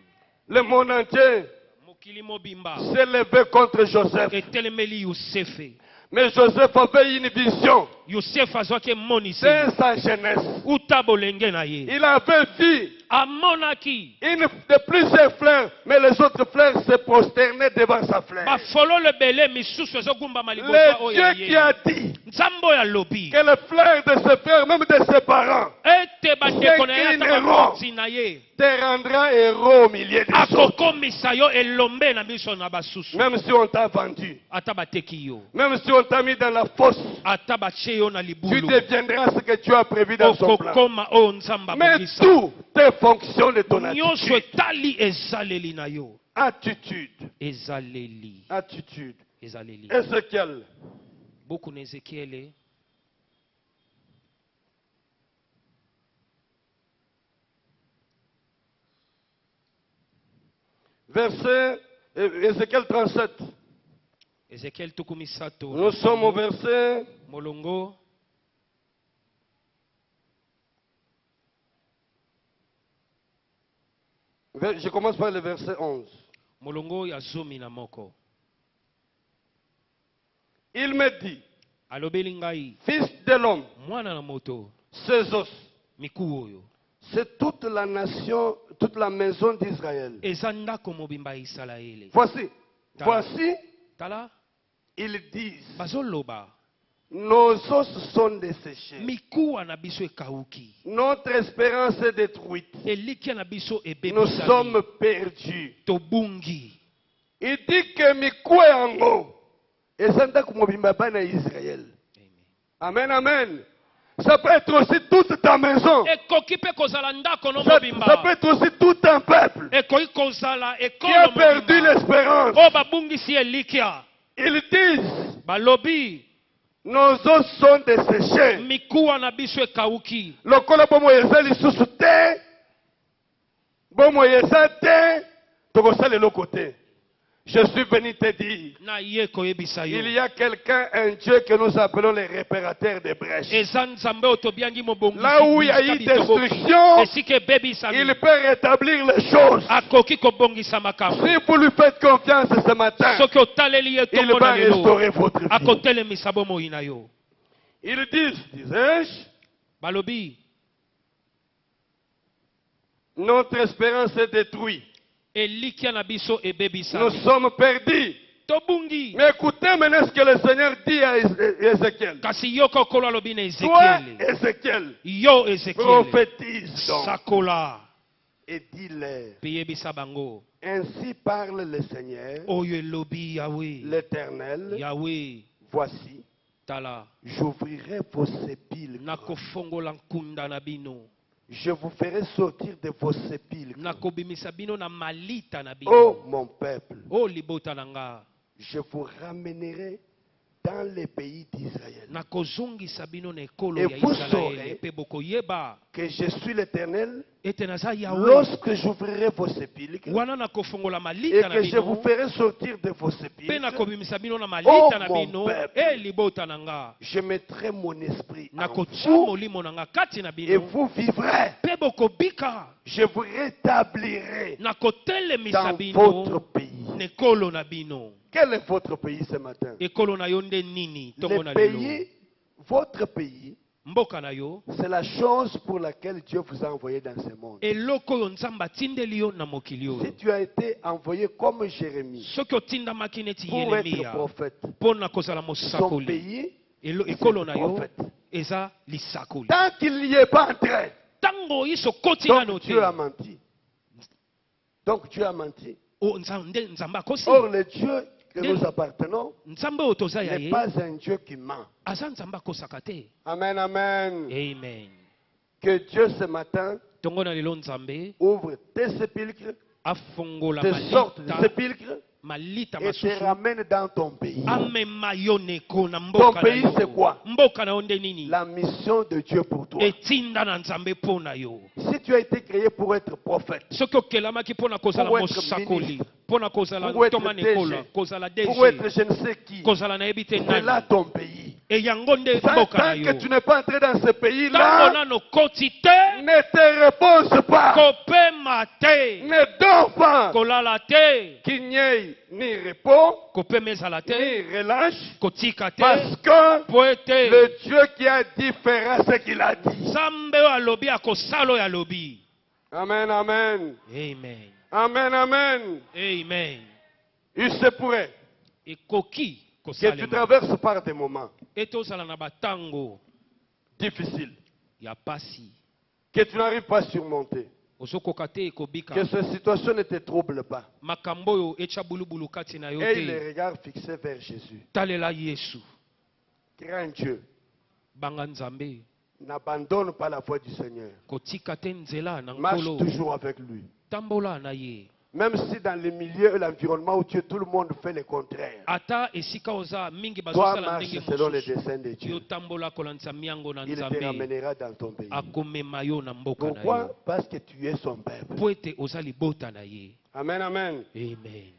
Le monde entier Mokili mobimba. s'est levé contre Joseph. Etelemeli Yosefe. Mais Joseph avait une vision Yosefe azwaki emonisi. dès sa jeunesse. Uta bolenge na ye. Il avait vu Amonaki. une de plusieurs fleurs, mais les autres fleurs se prosternaient devant sa fleur. Bafololo ebele misusu ezogumbama liboso Le oyo Dieu ya qui ye. a dit Nzambe oyo alobi. que les fleurs de ses frères, même de ses parents, Ete bandeko na ye ata Sekini bakonzi na ye. te rendra héros au milieu des autres. Akokomisa yo elombe na biso na basusu. Même si on t'a vendu, Ata bateki yo. même si on t'a mis dans la fosse, Ata batie yo na tu libulu. deviendras ce que Dieu a prévu dans son plan. Okokoma oyo nzambe Mais abongisa. tout est fonction de ton Nyonso attitude. etali ezaleli na yo. Attitude. Ezaleli. Attitude. Ezaleli. Ézéchiel. Boku na Ezekiele. Verset Ézéchiel 37. Ezekiel tukumi sato. Nous sommes au verset Molongo. je commence par le verset 11. Molongo ya zomi na moko. Il me dit, Alobeli ngai. fils de l'homme, Mwana na moto. ces os, Miku oyo. c'est toute la nation, toute la maison d'Israël. Eza ndako mobimba ya Isalaele. Voici, Tala. ils disent, Bazoloba. nos os sont desséchés. Mikuwa na biso ekauki. Notre espérance est détruite. Elikia na biso Nous ebebisami. sommes perdus. Tobungi. Il dit que Mikwe Yango, et ça n'a pas bana Israël. Amen, amen. Ça peut être aussi toute ta maison. Ekoki pe kozala ndako no Ça mobimba. peut être aussi tout un peuple Ekoki kozala qui ekolo a perdu mobimba. l'espérance. O babungisi elikia. Ils disent, Balobi. nos os sont desséchés. Mikuwa na biso ekauki. Lokola bomo yeza lisusu te, bomo yeza te, tokosala eloko te. Je suis venu te dire, na ye koyebisa yo il y a quelqu'un, un Dieu que nous appelons les réparateurs des brèches. eza nzambe oyo tobiangi mobongisi Là où il y a eu destruction, esika ebebisami il peut rétablir les choses. akoki kobongisa makambo Si vous lui faites confiance ce matin, soki otaleli ye il tongo va na lelo restaurer votre vie. akotelemisa bomoi na yo Ils disent, disais-je, balobi notre espérance est détruite. elikia na biso Nous ebebisami sommes perdus. tobungi Mais écoutez maintenant ce que le Seigneur dit à Ézéchiel. kasi yoka okolo alobi na Toi, ezekiele Ézéchiel, yo ezekiele prophétise donc sakola et dis-leur, mpe yebisa bango ainsi parle le Seigneur, oyo elobi yawe l'Éternel, yawe voici, tala j'ouvrirai vos sépulcres. nakofongola nkunda na bino Je vous ferai sortir de vos sépulcres. nakobimisa bino na malita na bino Ô mon peuple, o libota na nga je vous ramènerai dans les pays d'Israël. nakozongisa bino na ekolo Et ya vous isalaele saurez mpe bokoyeba que je suis l'Éternel ete naza yawe lorsque j'ouvrirai vos sépulcres wana nakofongola et malita na que je vous bino ferai sortir de vos mpe sépulcres. nakobimisa bino na malita na mon bino peuple. e libota na nga Je mettrai mon esprit en nakotia vous molimo na nga kati na et bino vous vivrez. mpe bokobika Je vous rétablirai nakotelemisa dans bino votre pays. na ekolo na bino Quel est votre pays ce matin? ekolo na yo nde nini ntongo Le na lelo pays, votre pays, mboka na yo c'est la chose pour laquelle Dieu vous a envoyé dans ce monde. eloko oyo nzambe atindeli yo na mokili Si oyo tu as été envoyé comme Jérémie soki otindamaki neti pour être yeremiya prophète, mpo na kozala son mosakoli pays, ekolo na yo prophète. eza lisakoli Tant qu'il n'y est pas entré, ntango oyiso koti nano donc te Dieu a menti. Donc Dieu a menti. nde nzambe akosi Or, le Dieu que Dieu- nous appartenons nzambe oyo toza ya n'est ye pas un Dieu qui ment. aza nzambe akosaka te Amen, amen. amen Que Dieu ce matin ntongo na lelo nzambe ouvre tes sépulcres, afongola te sorte de malita sépulcres malita et te masusu ramène dans ton pays. amema yo neko na mboka na pays, c'est yo quoi? mboka na yo nde nini La mission de Dieu pour toi. etinda na nzambe mpo na yo Si tu as été créé pour être prophète, soki okelamaki mpo na kozala Pour être mosakoli ministre, mpo na kozala pour être ntoma na DG, ekolo kozala pour être DG je ne sais qui, kozala nayebi te c'est là nani ton pays. e yango nde Tant mboka na que yo tu n'es pas entré dans ce ntango pays-là, nano koti te ne te repose pas, kopema te ne dors pas, kolala te qu'il n'y ait ni repos, kopema ezala te ni relâche, kotika te parce que po ete le Dieu qui a dit fera ce qu'il a dit. nzambe oyo alobi akosala oyo alobi Amen, amen. amen Amen, amen. amen Il se pourrait ekoki que tu kosalema traverses par des moments ete ozala na batango difficiles ya pasi que tu n'arrives pas à surmonter. ozokoka te ekobika Que cette situation ne te trouble pas. makambo oyo etya bulubulu kati na yo Et te les regards fixés vers Jésus. talela yesu Grand Dieu, banga nzambe n'abandonne pas la voie du Seigneur. kotika te nzela na Marche nkolo toujours avec lui. tambola na ye Même si dans le milieu et l'environnement où tu es, tout le monde fait le contraire. ata esika oza mingi Toi, bazosala marche ndenge selon les mosusu desseins de yo Dieu. tambola kolandisa miango na Il te nzambe ramènera dans ton pays. akomema yo na mboka na Pourquoi? yo Parce que tu es son peuple. mpo ete oza libota na ye Amen, amen. amen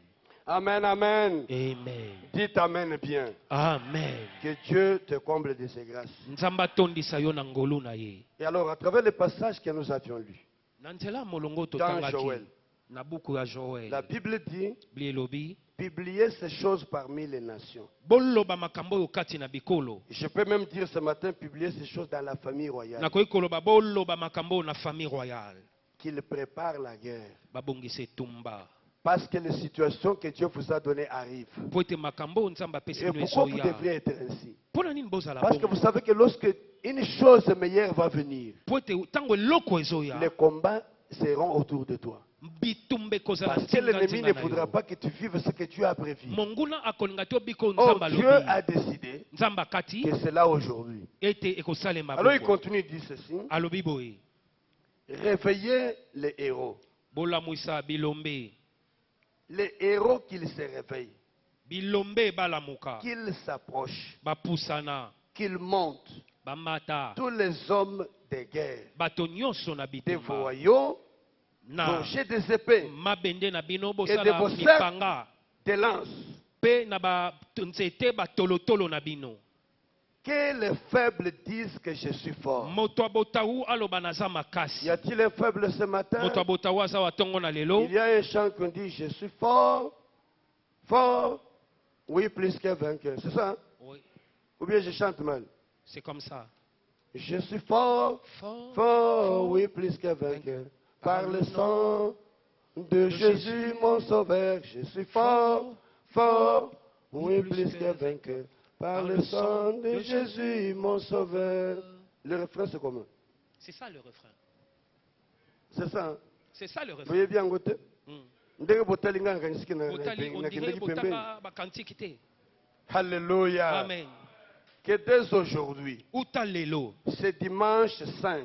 Amen, amen. amen Dites amen bien. amen Que Dieu te comble de ses grâces. nzambe atondisa yo na ngolu na ye Et alors, à travers les passages que nous avions lus, na nzela molongo dans totangaki Joël, na buku ya joel la Bible dit, biblia elobi publiez ces choses parmi les nations. boloba makambo oyo kati na bikolo Je peux même dire ce matin, publier ces choses dans la famille royale. nakoki koloba boloba makambo oyo na famille royale Qu'il prépare la guerre. babongisa etumba Parce que les situations que Dieu vous a données arrivent. mpo ete makambo oyo nzambe apesi Et bino pourquoi vous ezoya devriez être ainsi? mpo na nini bozala Parce que bongo vous savez que lorsque une chose meilleure va venir, mpo ete ntango eloko ezoya les combats seront autour de toi. bitumba ekozala Parce que l'ennemi nzinga ne na voudra yo pas que tu vives ce que tu as prévu. monguna akolinga te obika oyo Or, nzambe Dieu alobi a décidé nzambe akati que c'est là aujourd'hui. ete ekosalema Alors il bongo. continue, il dit ceci. alobi boye Réveillez les héros. bolamwisa bilombe Les héros qu'ils se réveillent, bilombe balamuka qu'ils s'approchent, bapusana qu'ils montent. bamata Tous les hommes de guerre, bato nyonso na des bitumba voyous, na crochet des épées mabende na bino et de bosala vos cerfs, mipanga des lances. Pe na ba nzete ba tolotolo na bino. Que les faibles disent que je suis fort. Moto abotawu aloba naza Y makasi. a-t-il un faible ce matin? Moto abotawu aza watongo na lelo. Il y a un chant qu'on dit je suis fort, fort, oui, plus qu'un vainqueur. C'est ça? Hein? Oui, Ou bien je chante mal? c'est comme ça. Je suis fort, Fort, fort, oui, plus qu'un vainqueur. Par le sang de Jésus, mon sauveur, je suis fort, fort, oui, plus qu'un vainqueur. Par le sang de Jésus, mon sauveur. Le refrain, c'est comment? c'est ça le refrain. C'est ça. Hein? C'est ça le Vous refrain. voyez bien, Ngote? Botali, on dirait botaka ba kantiki te. Alléluia. Amen. Que dès aujourd'hui, Uta lelo. ce dimanche 5,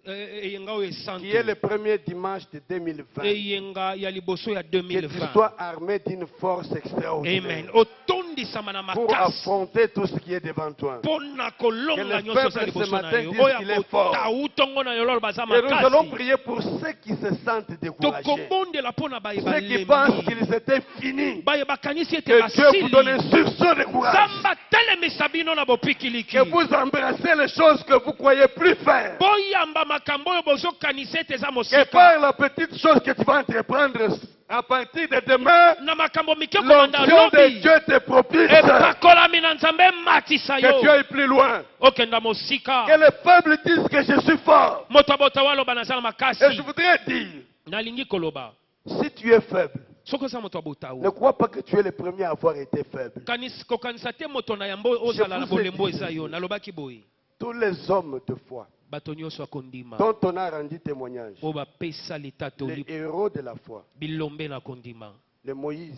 Eyenga o esanto. qui est le premier dimanche de 2020, Eyenga ya liboso ya que tu 2020. sois armé d'une force extraordinaire Amen. Otondisama na pour makasi. affronter tout ce qui est devant toi. Pona kolonga Que les nyonso sa peuples liboso ce na matin yo. disent Oya qu'il est fort. kota utongo na yo lolo baza Et nous allons makasi. prier pour ceux qui se sentent découragés, Tokobondela pona ba ceux qui pensent qu'ils étaient finis. ba bakanisi ete Que Dieu vous donne un basili. sursaut de courage. Zamba telemisa bino na bopikiliki. Que vous embrassez les choses que vous croyez plus faire. Boyamba makambo oyo bozokanisa ete eza Que mosika. par la petite chose que tu vas entreprendre à partir de demain, Na makambo mike komanda l'onction de lobi. Dieu te propice. Epakolami na nzambe matisa Que tu yo. ailles plus loin. Okenda mosika. Que les faibles disent que je suis fort. Moto abotawa aloba naza na makasi. Et je voudrais dire, Nalingi koloba. si tu es faible, Soko za moto abotawa. ne crois pas que tu es le premier à avoir été faible. Kokanisa te moto na yambo ozala na vous ai bolembo dit eza yo. Nalobaki boye. Tous les hommes de foi Bato nyonso akondima. dont on a rendu témoignage, O bapesa litato les li héros de la foi, bilombe na kondima. les Moïse,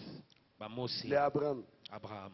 Bamosi, les Abraham, Abraham.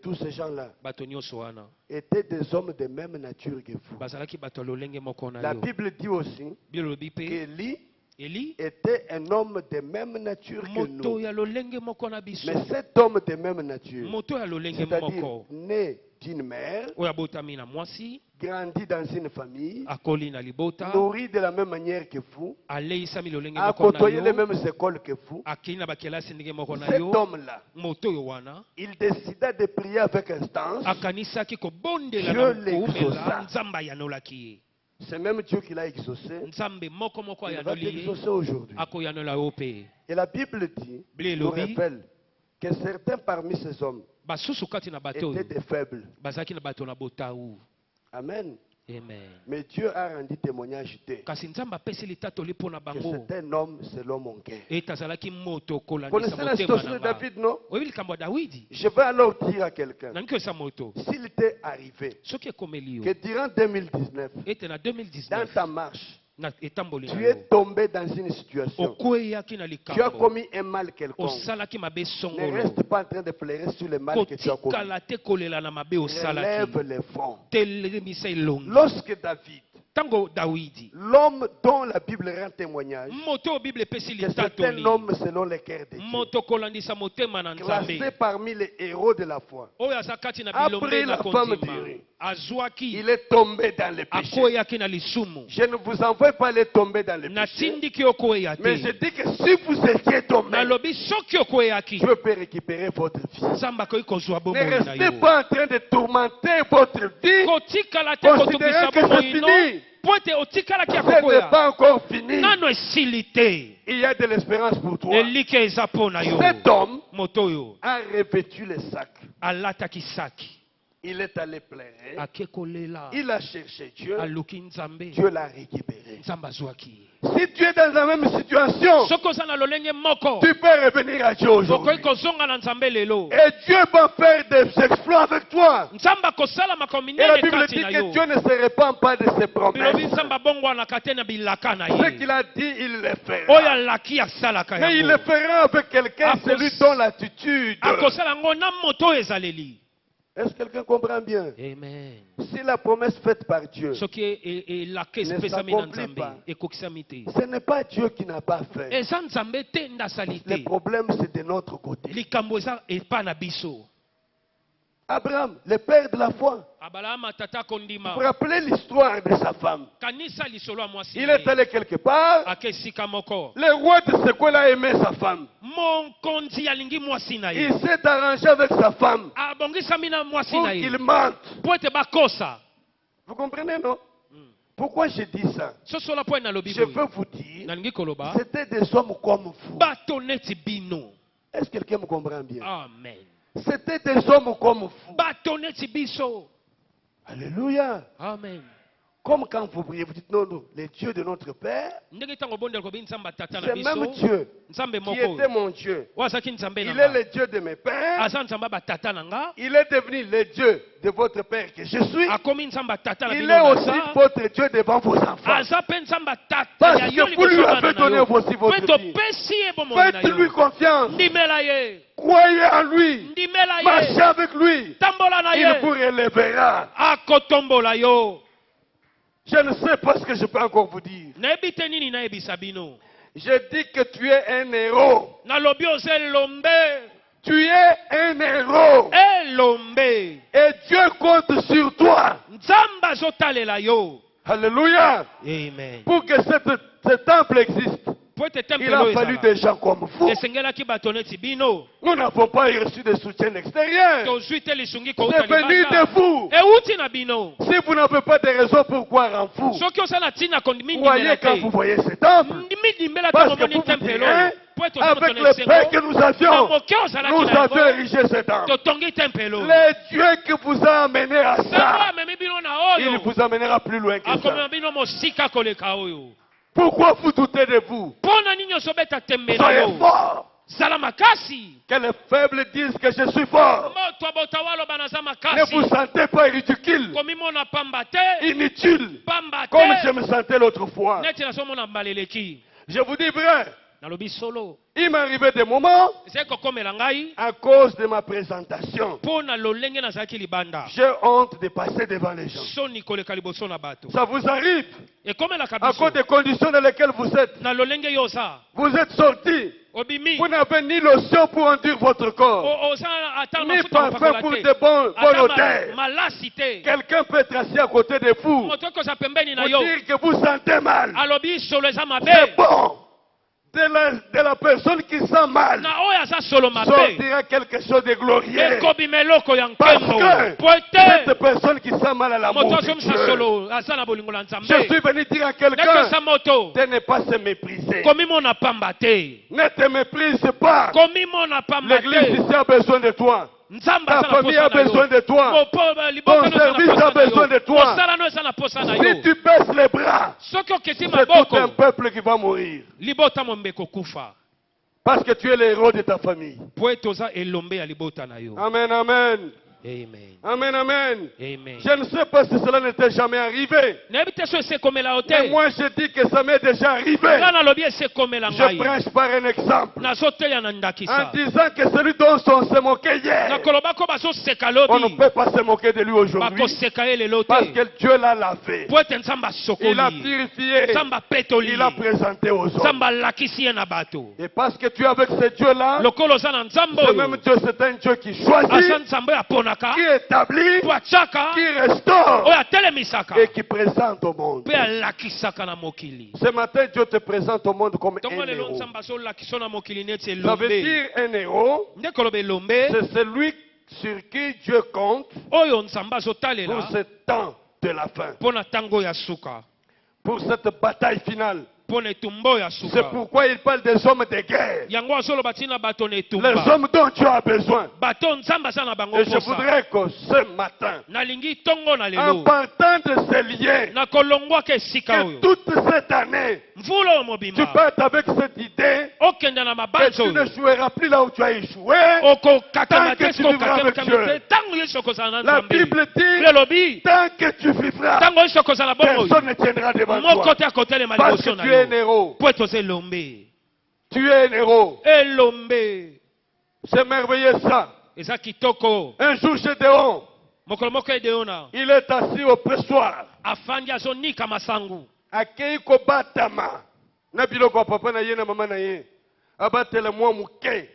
tous ces gens-là Bato nyonso wana. étaient des hommes de même nature que vous. Bazalaki bato lolenge moko na La yo. Bible dit aussi Bilobi pe. qu'Élie Eli était un homme de même nature que moto nous. ya lolenge moko na biso. Mais cet homme de même nature, Moto ya lolenge c'est-à-dire moko. né d'une mère, Oya botami na mwasi. grandi dans une famille, Akoli na libota. nourri de la même manière que vous, Aleisami lolenge a moko na côtoyé les yo. mêmes écoles que vous, Akili na bakelasi ndenge moko na cet yo. homme-là, Moto yo wana. il décida de prier avec instance. Akanisaki kobondela Dieu na l'exauça. koumela nzamba yanolaki ye. C'est même Dieu qui l'a exaucé. Nzambe moko moko Il va ayanoli ye. t'exaucer aujourd'hui. Akoyanola yo pe. Et la Bible dit, Blé nous lobi. rappelle, que certains parmi ces hommes Basusu kati na bato étaient des faibles. bazaki na bato na botawu. Amen. Amen. Mais Dieu a rendu témoignage d'eux. Kasi nzambe apesi litatoli mpo na Que bango. c'est un homme selon mon cœur. Ete azalaki moto Vous kolandisa connaissez la motema situation na de nga. David, non? Oyebi likambo ya Dawidi. Je vais alors dire à quelqu'un, Nangi koyesa moto. s'il était arrivé Soki ekomeli yo. que durant 2019, Ete na dans 2019 ta marche, na etamboli tu na es yo. tombé dans une situation, Okweyaki na tu as likambo. commis un mal quelconque, Osalaki mabe ne songolo. reste pas en train de pleurer sur le mal que tu as commis. Kotikala te kolela na mabe osalaki. Relève les fronts. Telemisa elongi. Lorsque David, Tango Dawidi. l'homme dont la Bible rend témoignage, Moto o Bible epesi que c'est un litatoli. homme selon le cœur de Dieu, Moto kolandisa motema na classé nzambe. parmi les héros de la foi, Oyo aza kati na Après bilombe na la femme kondima. d'Uri. Azwaki. il est tombé dans les péchés. Akweyaki na lisumu. Je ne vous envoie pas aller tomber dans les péchés, Natindiki okweya mais je te. dis que si vous étiez tombé, Nalobi soki okweyaki. Dieu peut récupérer votre vie. Nzambe akoki kozwa Ne bomoi na restez yo. pas en train de tourmenter votre vie, Kotikala te considérant kotungisa que c'est bomoi no. fini. Po ete otikalaki ya Ce n'est kokwea. pas encore fini. Nano esili te. Il y a de l'espérance pour toi. Elike eza mpo na yo. Cet homme Moto oyo a revêtu les sacs. alataki saki. Il est allé pleurer. Ake kolela. Il a cherché Dieu. Aluki nzambe. Dieu l'a récupéré. Nzambe azwaki. Si tu es dans la même situation, Soki oza na lolenge moko. tu peux revenir à Dieu aujourd'hui. Okoki kozonga na nzambe lelo. Et Dieu va faire des exploits avec toi. Nzambe akosala makambo Et la minene Bible kati dit na que yo. Dieu ne se répand pas de ses Bilobi promesses. nzambe abongwanaka te na bilaka na Ce ye. qu'il a dit, il le fera. Oyo alaki asalaka Mais il le yango. fera avec quelqu'un, Akos- celui dont l'attitude. Akosala yango na moto oyo ezaleli. Est-ce que quelqu'un comprend bien? Amen. Si la promesse faite par Dieu, Soki elaka Ne esipesami na s'accomplit nzambe pas. ekokisami te. ce n'est pas Dieu qui n'a pas fait. Eza nzambe te ndasali Le te. problème, c'est de notre côté. Likambo eza epa na biso. Abraham, le père de la foi. Vous vous rappelez l'histoire de sa femme? Il est allé quelque part. Le roi de ce coin-là aimait sa femme. Il s'est arrangé avec sa femme pour qu'il mente. Vous comprenez, non? Pourquoi je dis ça? Je veux vous dire, c'était des hommes comme vous. Est-ce que quelqu'un me comprend bien? Amen. C'était des hommes comme vous. Alléluia. Amen. Comme quand vous priez, vous dites non, non, le Dieu de notre Père, c'est même Dieu qui était mon Dieu. Il est le Dieu de mes pères. Il est devenu le Dieu de votre Père que je suis. Il est aussi votre Dieu devant vos enfants. Parce que vous lui avez donné aussi votre vie. Faites-lui confiance. Croyez en lui. Marchez avec lui. Il vous relèvera. Je ne sais pas ce que je peux encore vous dire. Je dis que tu es un héros. Tu es un héros. Et Dieu compte sur toi. Alléluia. Amen. Pour que ce temple existe, il a fallu des gens comme vous. Nous n'avons pas reçu de soutien extérieur. C'est venu de vous. Si vous n'avez pas de raison pour croire en vous, croyez quand vous voyez ce temple. Parce que vous vous direz, avec le paix que nous avions, nous avons érigé ce temple. Le Dieu qui vous a amené à ça, il vous amènera plus loin que ça. Pourquoi vous doutez de vous? Soyez fort. Que les faibles disent que je suis fort. Ne vous sentez pas ridicule, inutile, comme je me sentais l'autre fois. Je vous dis vrai. Il m'est arrivé des moments à cause de ma présentation. J'ai honte de passer devant les gens. Ça vous arrive à cause des conditions dans lesquelles vous êtes. Vous êtes sortis. Vous n'avez ni lotion pour enduire votre corps, ni parfum pour de bonnes odeurs. Quelqu'un peut être assis à côté de vous pour dire que vous sentez mal. C'est bon. De la personne qui sent mal sortira quelque chose de glorieux. Parce que cette personne qui sent mal à l'amour de Dieu, je suis venu dire à quelqu'un de ne pas se mépriser. Ne te méprise pas. L'église ici a besoin de toi. Ta famille a besoin de toi. Ton service a besoin de toi. Si tu baisses les bras, c'est tout un peuple qui va mourir. Parce que tu es le héros de ta famille. Amen, amen. Amen. Amen, amen. Amen. Je ne sais pas si cela n'était jamais arrivé. Mais moi je dis que ça m'est déjà arrivé. Je prêche par un exemple. En disant que celui dont on se moquait hier, on ne peut pas se moquer de lui aujourd'hui. Parce que Dieu l'a lavé. Il a purifié. Il a présenté aux hommes. Et parce que tu es avec ce Dieu-là, ce même Dieu, c'est un Dieu qui choisit, qui établit, qui restaure et qui présente au monde. Ce matin, Dieu te présente au monde comme un héros. Ça veut dire un héros, c'est celui sur qui Dieu compte pour ce temps de la fin, pour cette bataille finale. C'est pourquoi il parle des hommes de guerre. Les hommes dont Dieu a besoin. Et je voudrais que ce matin, en partant de ces liens, que toute cette année, tu partes avec cette idée que tu ne joueras plus là où tu as échoué tant que tu vivras avec Dieu. La Bible dit, tant que tu vivras, personne ne tiendra devant toi. Parce que tu es un héros. Tu es un héros. C'est merveilleux ça. Un jour Gédéon, il est assis au pressoir. Akei ko batama na biloko papa na ye na mama na ye abatela mwa muke.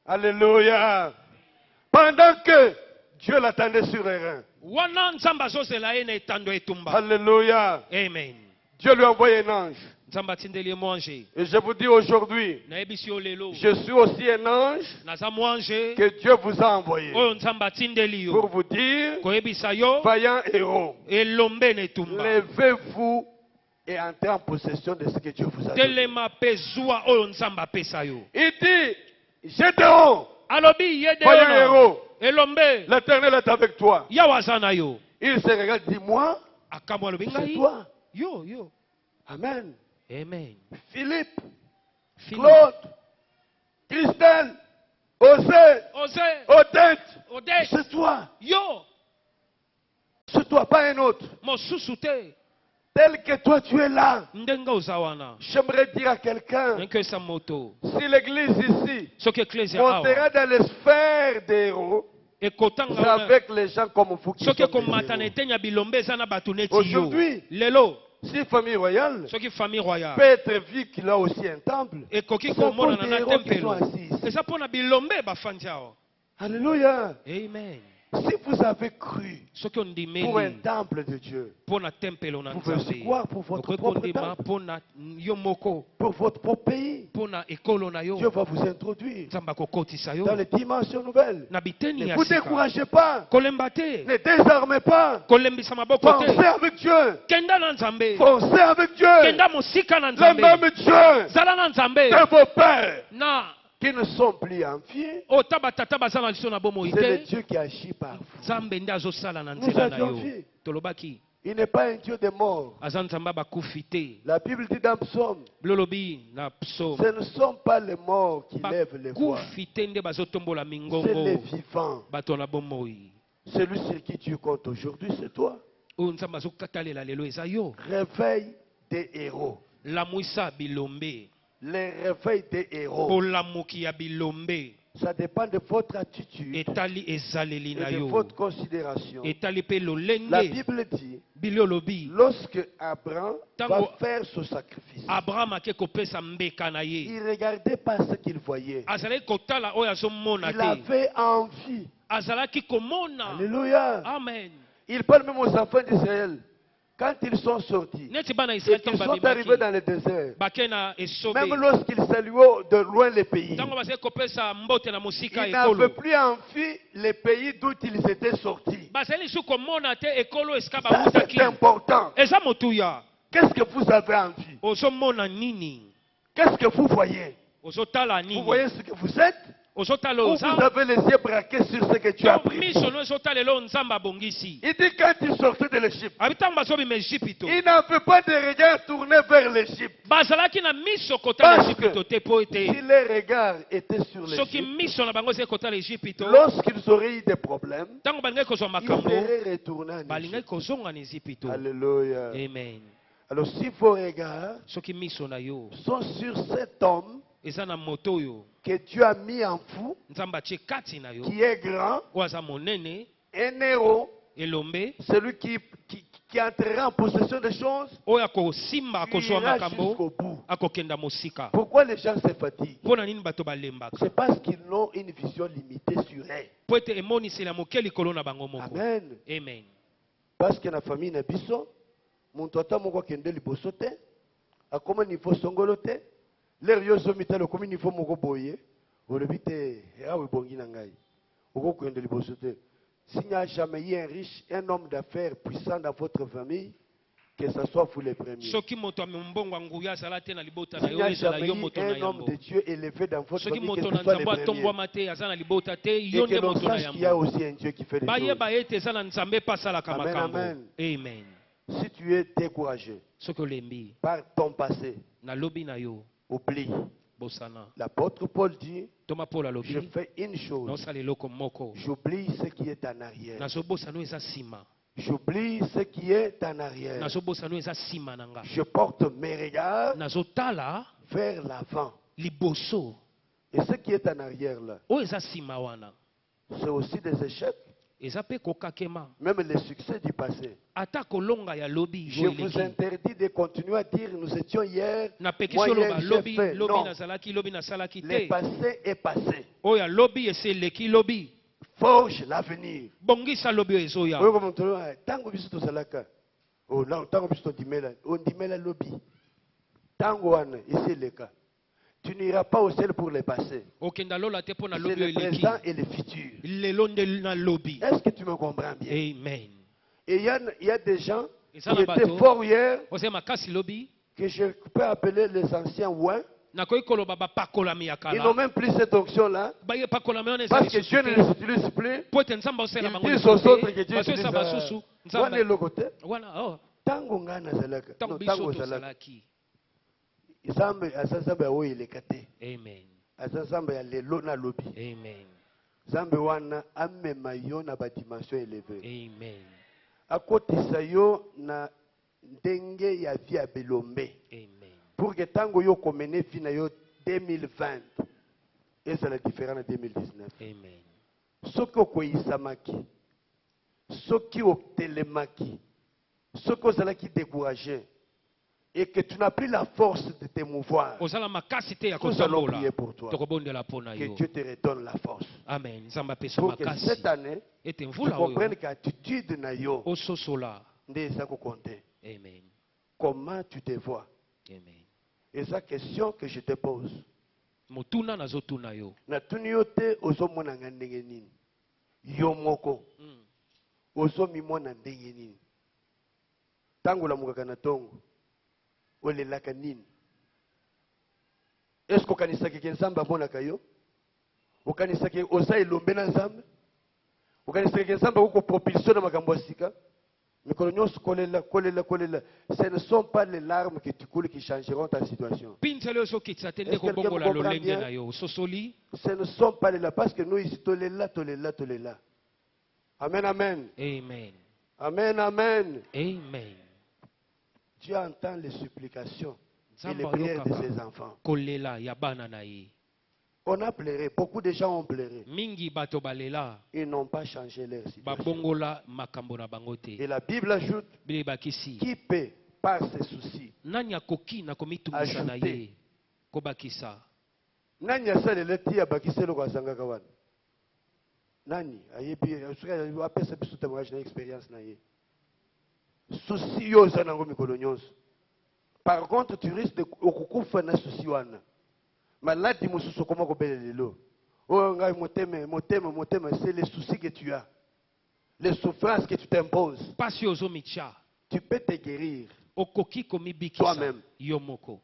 Alléluia. Pendant que Dieu l'attendait sur les reins. wana nzambe azozela ye na etando etumba. Alléluia. Amen. Dieu lui a envoyé un ange. nzambe atindeli ye mwange. Et je vous dis aujourd'hui, nayebisi yo lelo je suis aussi un ange naza mwange que Dieu vous a envoyé oyo nzambe atindeli pour yo vous dire, koyebisa yo vaillant héros, elombe na etumba. levez-vous et entrez en possession de ce que Dieu vous a donné. telema mpe zwa oyo nzambe apesa yo. Il dit, Gédéon, alobi ye vaillant deona héros, elombe l'Éternel est avec toi. yawe aza na yo. Il se regarde, dit, moi, akamwa alobi c'est ngai toi. yo. Amen. Amen. Philippe, Philippe, Claude, Christelle, Osée, Ose, Odette, Odette, c'est toi. yo C'est toi, pas un autre. mosusu te Tel que toi, tu es là. ndenge oza wana. J'aimerais dire à quelqu'un, enkesa moto si l'église ici soki eklezia awa montera dans les sphères des héros, ekotanga c'est wana avec les gens comme vous qui soki sont des ekomata na héros. etenya bilombe eza na bato neti yo. Aujourd'hui, lelo si famille royale soki famille royale peut être vu qu'il a aussi un temple, ekoki c'est pour komonana des na héros qui sont tempelo assis ici. eza mpo na bilombe bafandi awa. Alléluia. Amen. Si vous avez cru soki pour un ondimeli temple de Dieu, mpo na tempelo na vous pouvez aussi nzambe croire pour votre okoki propre kondima temple, mpo na yo moko pour votre propre pays, mpo na ekolo na Dieu yo. va vous introduire nzambe akokotisa yo dans les dimensions nouvelles. na biteni Ne ya vous sika. découragez pas. kolemba te Ne désarmez pas. kolembisa maboko Foncez te avec Dieu. kenda na nzambe Foncez avec Dieu. kenda mosika na Le nzambe même Dieu zala na nzambe de vos pères na qui ne sont plus enviés, ota batata baza na liso na bomoi c'est le te Dieu qui agit par vous. nzambe nde azosala na Nous nzela na avions yo. vu. tolobaki Il n'est pas un Dieu des morts. aza nzambe abakufi te. La Bible dit dans Psaume, bilolobi na psaume ce ne sont pas les morts qui lèvent les voix, bakufi te nde bazotombola c'est les mingongo vivants. bato na bomoi. Celui sur qui tu comptes aujourd'hui, c'est toi. oyo nzambe azokatalela lelo eza yo. Réveil des héros. lamwisa bilombe Les réveils des héros. olamuki ya bilombe Ça dépend de votre attitude etali ezaleli na et de yo votre considération. etali mpe La lolenge Bible dit, biliolobi lorsque Abraham Tango- va faire son sacrifice, abraham ake kopesa mbeka na ye il ne regardait pas ce qu'il voyait. azalaki kotala oyo azomona Il te avait envie. azalaki komona. Alléluia. Amen. Il parle même aux enfants d'Israël. Quand ils sont sortis, neti bana et israel qu'ils ntango sont arrivés dans babimaki le désert, bake na esobe même lorsqu'ils saluaient de loin les pays, ntango bazali kopesa mbote na mosika ils ya n'avaient ekolo plus envie les pays d'où ils étaient sortis. bazali lisu komona te ekolo esika Ça, bawutaki c'est important. eza motuya. Qu'est-ce que vous avez envie? ozomona nini Qu'est-ce que vous voyez? ozotala Vous nini voyez ce que vous êtes? ozotala Ou oyo vous oza avez les yeux braqués sur ce que tu as to pris? miso no ezotala elo nzambe abongisi. Il dit quand ils sortaient de l'Égypte, abi ntango bazobima ejipito ils n'avaient pas de regard tourné vers l'Égypte. bazalaki na miso kotala Parce ejipito te po Si ete les regards étaient sur soki l'Égypte, miso na bango ezali kotala ejipito lorsqu'ils auraient eu des problèmes, ntango balingaki kozwa ils makambo seraient retournés en balingaki Égypte. kozonga na ejipito. Alléluia. Amen. Alors si vos regards soki miso na yo sont sur cet homme eza na moto oyo que Dieu a mis en vous, nzambe atie kati na yo qui est grand, oyo aza monene un héros, elombe celui qui entrera en possession des choses, oyo akosimba qui akozwa ira makambo jusqu'au bout. akokenda mosika. Pourquoi les gens se fatiguent? mpo na nini bato balembaka? C'est parce qu'ils ont une vision limitée sur eux. po ete emoniseli ya moke likolo na bango moko. Amen. Amen. Parce que na famille na biso, moto ata moko akende liboso te, akoma niveau songolo te, lere yo zomi te lokomi niveau moko boye, olobi te, awe bongi na ngai, okokende liboso te. S'il n'y a jamais eu un riche, un homme d'affaires puissant dans votre famille, que ce soit vous les premiers. soki moto amombongo nguya azala te na libota na S'il n'y yo a ezala jamais yo eu moto na un homme yambo. de Dieu élevé dans votre soki famille, que moto na ce soit les nzambe premiers. atombwama te aza na libota te Et yo que nde l'on moto na sache qu'il y a yambo. aussi un Dieu qui fait des choses. bayeba ete eza na nzambe mpe asalaka Amen, makambo. amen. Amen. Si tu es découragé soki olembi par ton passé, na lobi na yo oublie. bosana. L'apôtre Paul dit, toma paul je alobi fais une chose, naosala eloko moko j'oublie ce qui est en arrière. nazobosana oyo eza nsima. J'oublie ce qui est en arrière. nazobosana oyo eza nsima na nga. Je porte mes regards nazotala vers l'avant. liboso Et ce qui est en arrière là, oyo eza nsima wana c'est aussi des échecs, eza mpe kokakema même les succès du passé. ata kolonga ya lobi Je jo vous eleki. interdis de continuer à dire nous étions hier, napekisi moi oloba hier lobi j'ai fait. lobi Non, nazalaki lobi nasalaki le te passé est passé. oyo ya lobi esi eleki lobi. forge l'avenir. bongisa lobi oyo ezoya. Oyo komotolo tango biso tozalaka. Oh là tango biso tondimela, ondimela lobi. Tango wana iseleka. Tu n'iras pas au ciel pour les passés. okenda lola te mpo na C'est lobi oyo le eleki. présent et le futur. lelo nde na lobi. Est-ce que tu me comprends bien? Amen. Et il y a des gens Et qui ça, la étaient bateau. forts hier, ose makasi lobi. que je peux appeler les anciens ouins. nakoki koloba bapakolami ya Ils n'ont kala. même plus cette onction-là. baye pakolami wana eza Parce que lisusu Dieu ne te. les utilise plus. po ete nzambe osala Ils bango disent lisusu aux autres te. que Dieu bazoyesa utilise basusu. wana nzambe eloko te. wana oh. Tango nga nazalaka. ntango Non, biso tango ozalaka. tozalaki. Nzambe aza nzambe ya oyo eleka te. Amen. Aza nzambe ya lelo na lobi. Amen. Nzambe wana amema yo na badimension élevée. Amen. Akotisa yo na ndenge ya vie ya belombe. Amen. Pour que tango yo komene fi na yo 2020 ezala différent na 2019. Amen. Soki okoyisamaki, soki otelemaki, soki ozalaki découragé et que tu n'as plus la force de te mouvoir, ozala makasi te ya nous allons kotambola. prier pour toi. tokobondela mpo na Que yo. Dieu te redonne la force. Amen. nzambe apesa Pour que makasi cette année, ete tu mvula comprennes oyo qu'attitude na yo, ososola. nde eza kokonte. Amen. Comment tu te vois? Amen. Et sa question que je te pose. motuna nazotuna yo. Natuni yo te ozomona nga ndenge nini? Yo moko ozomimona ndenge nini? Tango lamukaka na tongo olelaka nini? Est-ce que okanisaki ke nzambe amonaka yo? Okanisaki oza elombe na nzambe? Okanisaki ke nzambe akokopropulsio na makambo ya sika? Mikolo nyonso kolela kolela kolela. Ce ne sont pas les larmes que tu coules qui changeront ta situation. pinzele ozokitisa te nde Est-ce que quelqu'un kobongola me comprend lolenge bien? na yo ososoli. Ce ne sont pas les larmes parce que nous ici tolela tolela tolela. Amen amen. Amen. Amen amen. Amen. Dieu entend les supplications et Nzambe les prières de ayokaka ses enfants. kolela ya bana na ye. On a pleuré, beaucoup de gens ont pleuré. mingi bato balela Ils n'ont pas changé leur situation. babongola makambo na bango te. Et la Bible ajoute, bile bakisi qui peut, par ses soucis, nani akoki na komitungisa na Ajouter. ye kobakisa. nani asaleli eti abakisi eloko azangaka wana? Nani ayebi soki apesa biso témoignage na expérience na ye? Souci yo oza nango mikolo nyonso. Par contre, tu risques de okukufa na souci wana. Maladi mosusu okoma kobelela lelo. Oh ngai motema motema motema, c'est les soucis que tu as. Les souffrances que tu t'imposes. pasi ozomitya Tu peux te guérir. okoki komibikisa Toi-même. yo moko.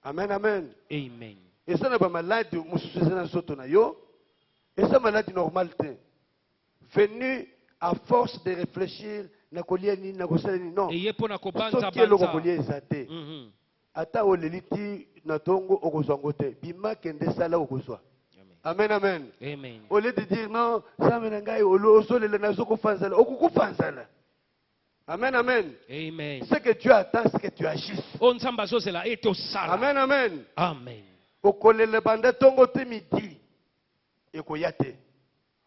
Amen, amen. Amen. Et ça n'a pas maladie, mosusu eza na nzoto na yo. Et ça maladie normale te. Venu à force de réfléchir, na kolia nini, na kosala nini, non. eye mpo na kobanza Soki eloko banza. kolia eza te. Mhm. Ata oleli ti na tongo okozwa ngo te. Bima kende sala okozwa. Amen. Amen, amen. Amen. Au lieu de dire non, nzambe na ngai ozolela nazokufa nzala, okokufa nzala. Amen, amen. Amen. Ce que Dieu attend, c'est que tu agisses. oyo nzambe azozela ete osala. Amen, amen. Amen. Okolela banda tongo te midi. Ekoya te.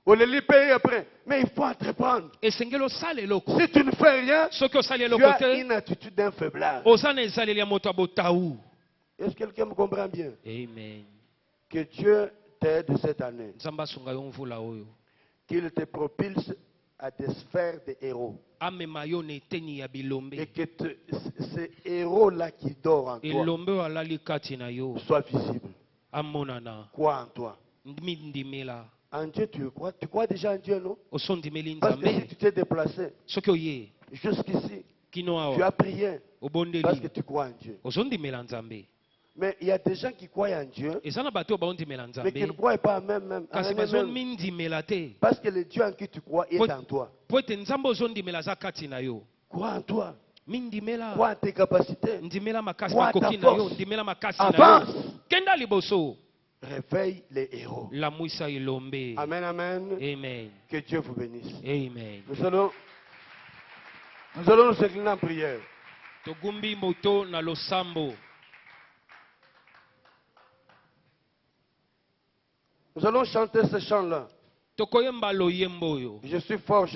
Oleli paye après. Mais il faut entreprendre. esengeli osala eloko. Si tu ne fais rien, soki osali tu eloko as te une attitude d'un faiblard. oza na ezaleli ya moto ya botau. Est-ce que quelqu'un me comprend bien? Amen. Que Dieu t'aide cette année. nzambe asunga yo mvula oyo. Qu'il te propulse à des sphères de héros. amema yo na eteni ya Et bilombe. que ce héros-là qui dort en toi elombe oyo alali kati na yo soit visible. amonana. Crois en toi. mindimela En Dieu, tu crois? Tu crois déjà en Dieu, non? osondimeli Parce que si nzambe tu t'es déplacé soki oye jusqu'ici, kino tu as awa prié parce que obondeli tu crois en Dieu. ozondimela nzambe. Mais il y a des gens qui croient en Dieu, eza na bato oyo baondimela mais qui ne nzambe croient pas en même. kasi bazomindimela te Parce que le Dieu en qui tu crois est en toi. po ete nzambe ozondimela aza kati na yo. Crois en toi. mindimela Crois en tes capacités. ndimela makasi Crois ta makoki na yo force. ndimela makasi na Avance. yo kenda liboso Réveille les héros. lamwisa elombe. Amen, amen. Amen. Que Dieu vous bénisse. Amen. Nous allons nous incliner en prière. togumbi moto na losambo. Nous allons chanter ce chant-là. tokoyemba loyembo oyo. Je suis fort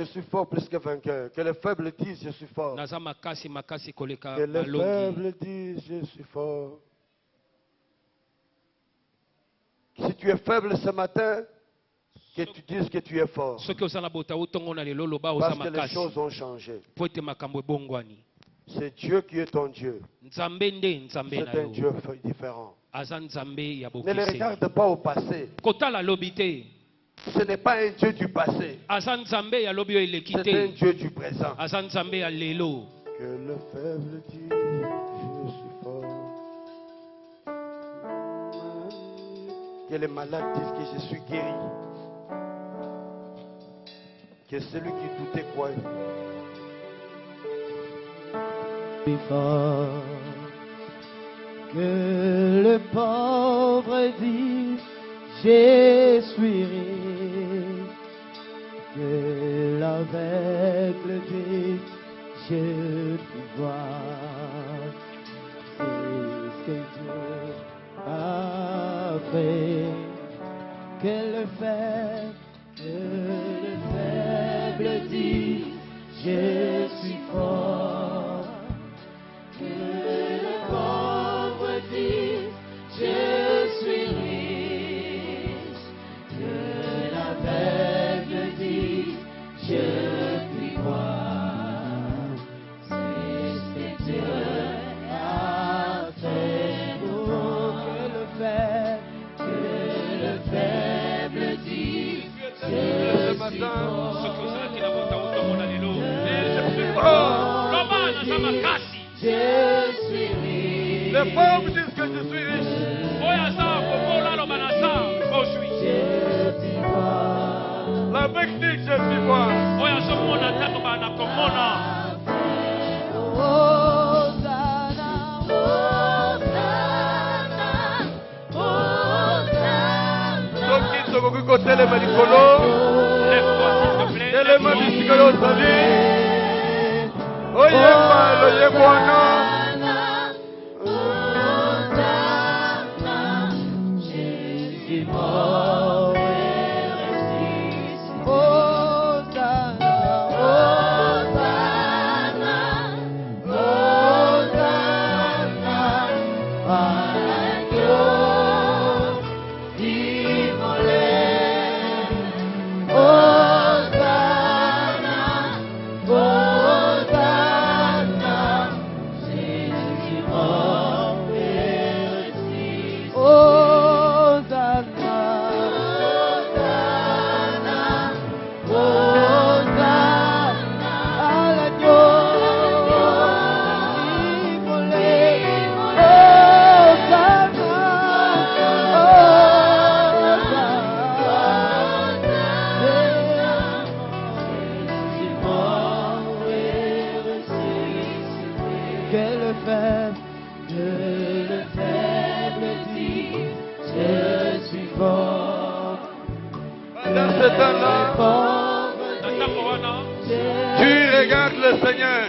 plus que vainqueur. Que les faibles disent, je suis fort. naza makasi makasi koleka Que les balongi. faibles disent, je suis fort. Si tu es faible ce matin, que tu dises que tu es fort. soki osala botawu ntongo na lelo loba oza Parce que les makasi choses ont changé. po ete makambo ebongwani. C'est Dieu qui est ton Dieu. Nzambe nde nzambe C'est na un yo Dieu différent. aza nzambe ya Ne le bokeseni. regarde pas au passé. Kotala lobi te Ce n'est pas un Dieu du passé. aza nzambe ya lobi oyo eleki C'est un te Dieu du présent. aza nzambe ya lelo. Que le faible dit, je suis fort. Que les malades disent que je suis guéri. Que celui qui doutait croit. Que le pauvre dise, je suis riche. Que l'aveugle dise, je puis voir. C'est ce que Dieu a fait. Que le faible dise, je suis fort. Que le pauvre dise, je suis riche. Que l'aveugle dise, je puis voir. C'est ce que Dieu a fait. Oh, que le faible dise, je suis fort. soki ozalaki na botawu ntongo na lelo loba naza makasi Je suis riche. Les pauvres disent que je suis riche. oyo aza kokola loba naza bozwi Je suis fort. La bec dit que je suis fort. oyo azomona ntango bana komona Hosanna, Hosanna, Soki tokoki kotelema likolo. lève-toi s'il te plaît Telema lève-toi. bisika yo ozali. Oyemba loyembo wana. Jésus mort et ressuscité. Hosanna, Hosanna, Hosanna, à l'agneau immolé. Hosanna, Hosanna, Jésus mort et ressuscité. Hosanna, Hosanna, Hosanna, à l'agneau immolé. Jésus mort et ressuscité. Que le faible dit, je suis fort. Pendant ce temps-là, na ntango wana tu regardes le Seigneur.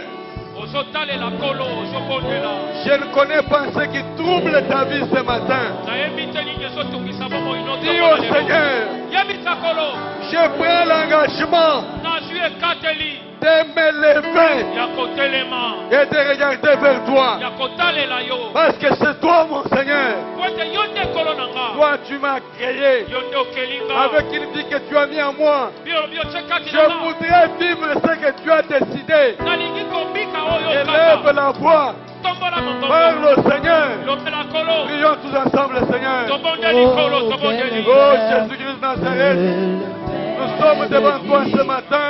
ozotalela nkolo ozobondela Je ne connais pas ce qui trouble ta vie ce matin. nayebi te nini ezotungisa bomoi Dis au Seigneur, yebisa nkolo je prends l'engagement nazwi ekateli de me lever ya kotelema et de regarder vers toi. ya kotalela yo Parce que c'est toi, mon Seigneur. po ete yo nde nkolo na nga Toi, tu m'as créé yo nde okelinga avec une vie que tu as mis en moi. biolobi otie kati Je na nga voudrais vivre ce que tu as décidé. nalingi kobika oyo Élève okata la voix. tombola mongongo Parle au Seigneur. lobela nkolo Prions tous ensemble, Seigneur. tobondeli nkolo tobondeli Oh Jésus-Christ Nazareth, nous sommes devant toi ce matin.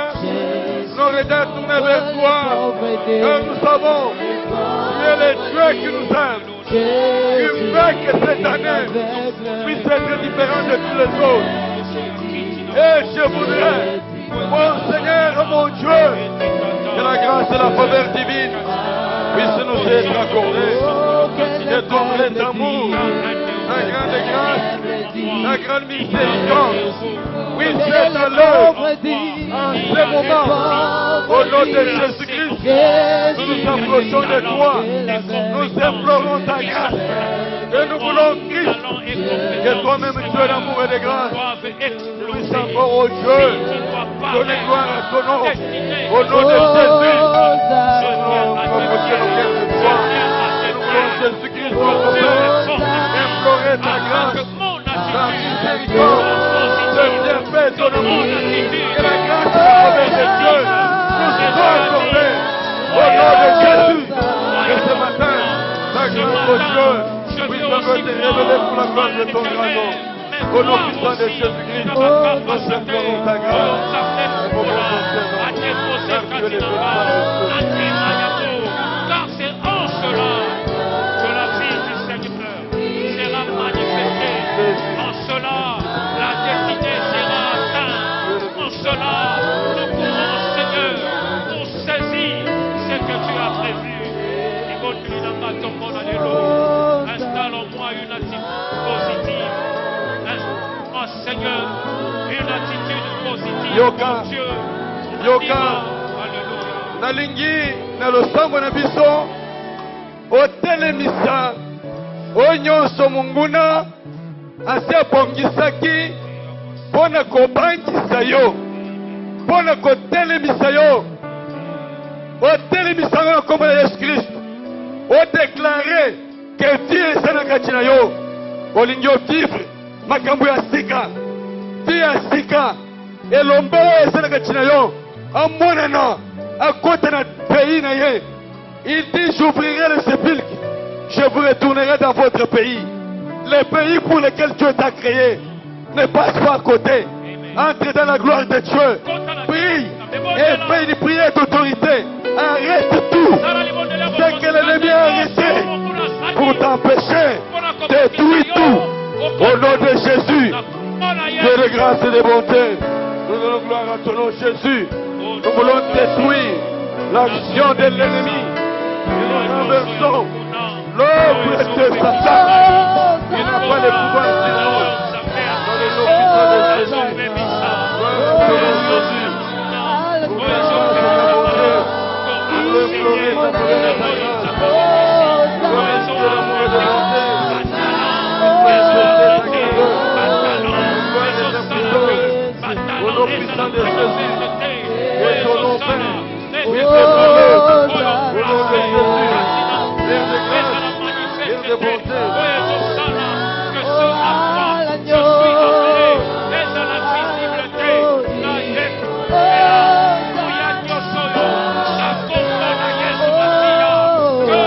Nous regardons tourner vers toi. Car nous savons que tu es le Dieu qui nous aime. Tu veux que cette année puisse être différente de tous les autres. Et je voudrais, mon Seigneur, mon Dieu, que la grâce et la faveur divine puissent nous être accordées. Que ton vrai amour, la grande grâce, la grande miséricorde puisse être à l'œuvre en ce moment. Au nom de Jésus-Christ, nous nous approchons de toi. Nous implorons ta grâce. Et nous voulons Christ, que toi-même tu es l'amour et de grâce. Nous puisses encore, oh Dieu, donner gloire à ton nom. Au nom de Jésus, nous voulons convoquer nos cœurs de toi. Nous voulons Jésus-Christ, notre Père, implorer ta grâce. ta miséricorde, le bienfait, ton amour, et la grâce de la promesse de Dieu nous soit accordée au nom de Jésus. Et ce matin, ta grâce, mon Dieu, puisse te révéler pour la gloire de ton grand nom. Au nom puissant de Jésus-Christ, nous servirons ta grâce. Et nous car c'est en cela que la vie du Seigneur sera manifestée. En cela, la destinée sera atteinte. En cela, nous pourrons, Seigneur, nous saisir ce que tu as prévu. Installe en moi une attitude positive. Oh Seigneur, une attitude positive. Yoka. Dieu. Yoka. Nalingi na losambo na biso otelemisa oyo nyonso monguna asi abongisaki mpo na kobangisa yo, mpo na kotelemisa yo, otelemisa ngo na kombo na Yesu Kristo, odeklare ke Dieu eza na kati na yo, olingi ovivre makambo ya sika, ti ya sika elombe oyo eza na kati na yo amonana akota na pays na ye. Il dit j'ouvrirai le sépulcre, je vous retournerai dans votre pays. Le pays pour lequel Dieu t'a créé ne passe pas à côté. Entre dans la gloire de Dieu, prie et fais une prière d'autorité. Arrête tout ce que l'ennemi a arrêté pour t'empêcher. Détruis tout au nom de Jésus. Dieu de grâce et de bonté, nous donnons gloire à ton nom Jésus. Nous voulons détruire l'action de l'ennemi. Et nous renversons l'œuvre de Satan. Il n'a pas le pouvoir sur nous. Dans le nom puissant de Jésus. Gloire à ton nom Jésus. Nous voulons implorer ta bonté de ta grâce. Gloire à l'amour et de bonté. Au nom puissant de Jésus. Et ton nom, Père, puisse te parler. Au nom de Jésus, Père de grâce, Père de bonté. Que ce à quoi je suis appelé est dans la visibilité, la que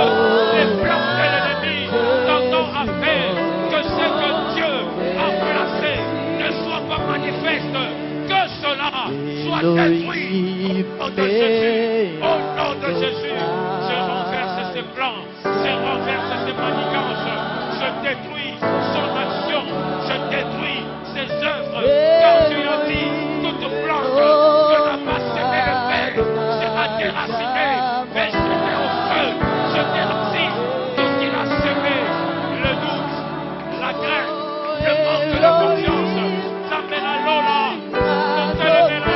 les plans de l'ennemi tendant à faire que ce que Dieu a placé ne soit pas manifeste, que cela soit détruit au nom de Jésus. Au nom de Jésus, je renverse ses plans, je renverse ses manigances, je détruis son action, je détruis ses œuvres, car tu as dit, toute plante que n'a pas semé le fer sera déracinée, mais je mets au feu, je déracine tout ce qu'il a semé, le doute, la crainte, le manque de confiance, ça met la lola, ça te le met la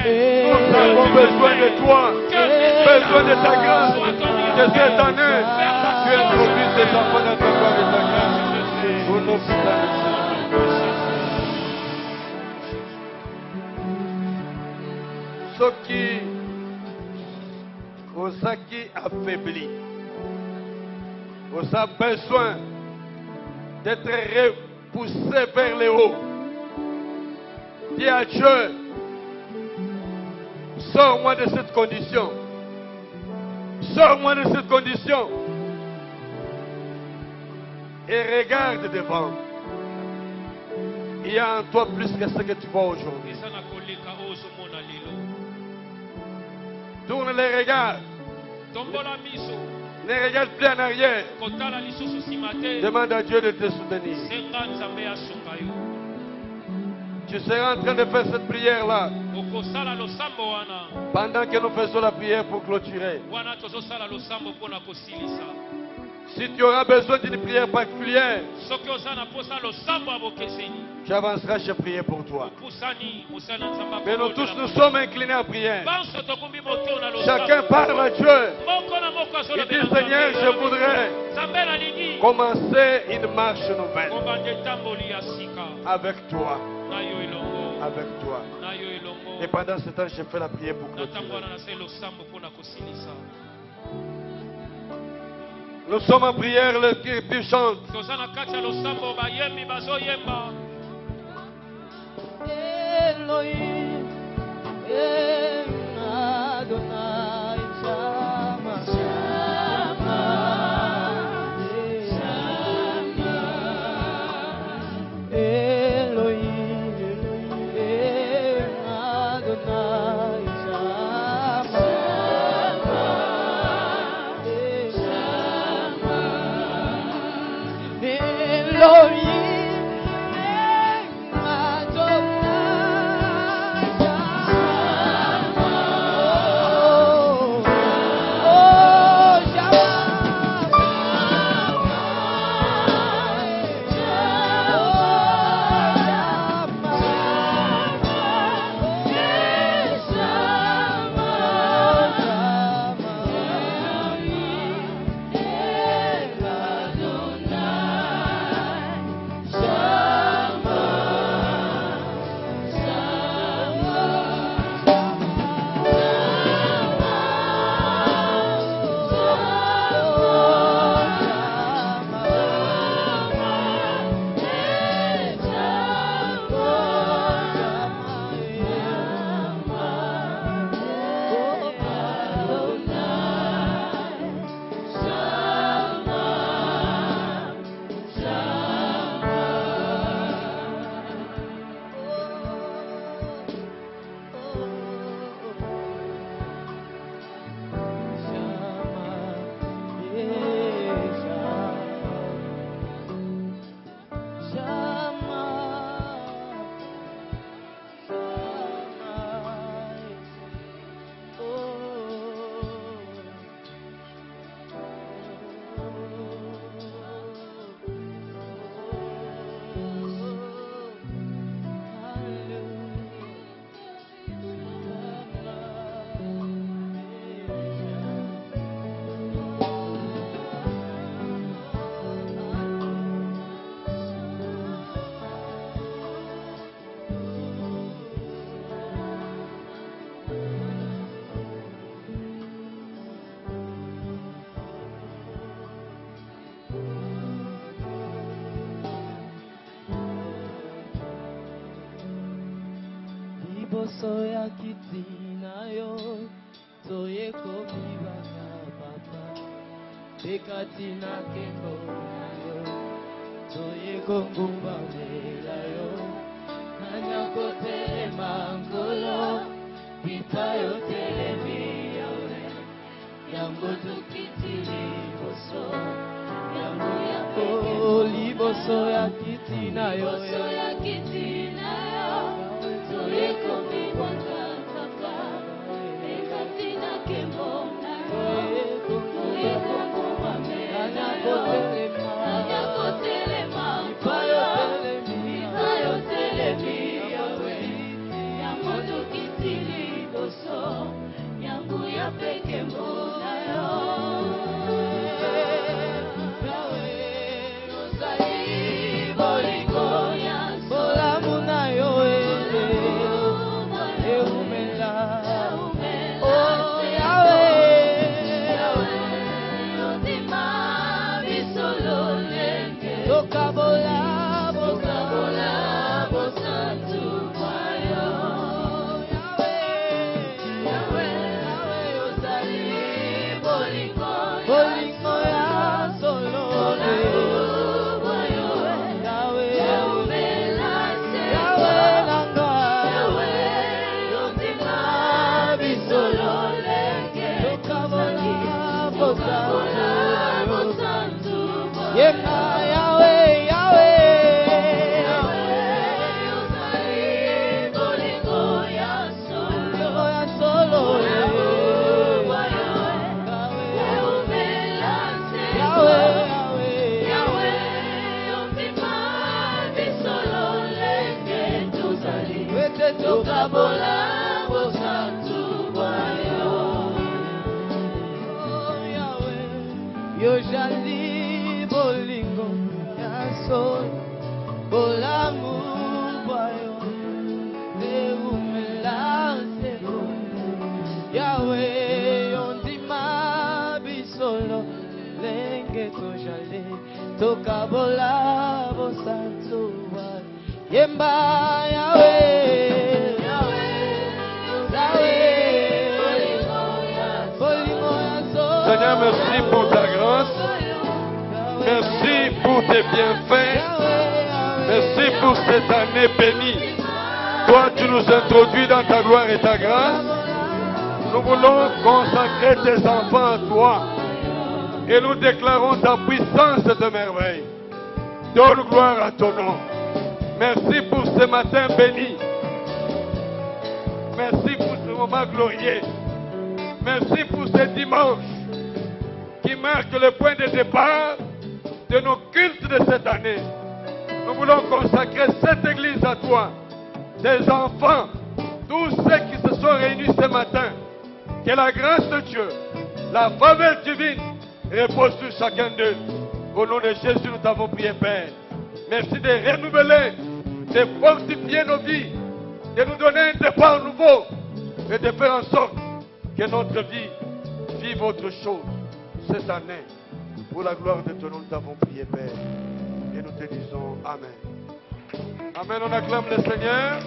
Nous avons besoin de toi, besoin de ta grâce, que cette année, tu introduises tes enfants dans ta gloire et ta grâce. Au nom puissant de Jésus. Soki ozaki affaibli, osa besoin d'être repoussé vers le haut. Dis à Dieu, Sors-moi de cette condition. Sors-moi de cette condition. Et regarde devant. Il y a en toi plus que ce que tu vois aujourd'hui. Tourne les regards. Ne regarde plus en arrière. Demande à Dieu de te soutenir. Tu seras en train de faire cette prière-là pendant que nous faisons la prière pour clôturer. Si tu auras besoin d'une prière particulière, tu avanceras, je prier pour toi. Mais nous tous, nous sommes inclinés à prier. Chacun parle à Dieu. Il dit, Seigneur, je voudrais commencer une marche nouvelle avec toi. Avec toi. Et pendant ce temps, je fais la prière pour clôturer. Nous sommes en prière, le cri chante. Elohim, Adonai, Shama, Shama, Shama. Elohim, Adonai, Shama, Shama, Elohim. Liboso ya kiti na yo toye komibanga papa bekati na keko na yo toye kongumba mela yo nanya kotelema ngolo pita yo telemi yawe yango tukiti liboso yango ya peke liboso ya kiti na yo So Yemba Yahweh, Yahweh, Yo jali bolingo ya sol bolamu bayo de umelase Yahweh ondima bisolo lenge to jali toka bola bosanto Yemba Yahweh Seigneur, merci pour ta grâce. Merci pour tes bienfaits. Merci pour cette année bénie. Toi, tu nous introduis dans ta gloire et ta grâce. Nous voulons consacrer tes enfants à toi. Et nous déclarons ta puissance de merveille. Donne gloire à ton nom. Merci pour ce matin béni. Merci pour ce moment glorieux. Merci pour ce dimanche qui marque le point de départ de nos cultes de cette année. Nous voulons consacrer cette église à toi, tes enfants, tous ceux qui se sont réunis ce matin. Que la grâce de Dieu, la faveur divine repose sur chacun d'eux. Au nom de Jésus, nous t'avons prié, Père. Merci de renouveler, de fortifier nos vies, de nous donner un départ nouveau et de faire en sorte que notre vie vive autre chose cette année. Pour la gloire de ton nom, nous t'avons prié, Père. Et nous te disons Amen. Amen, on acclame le Seigneur.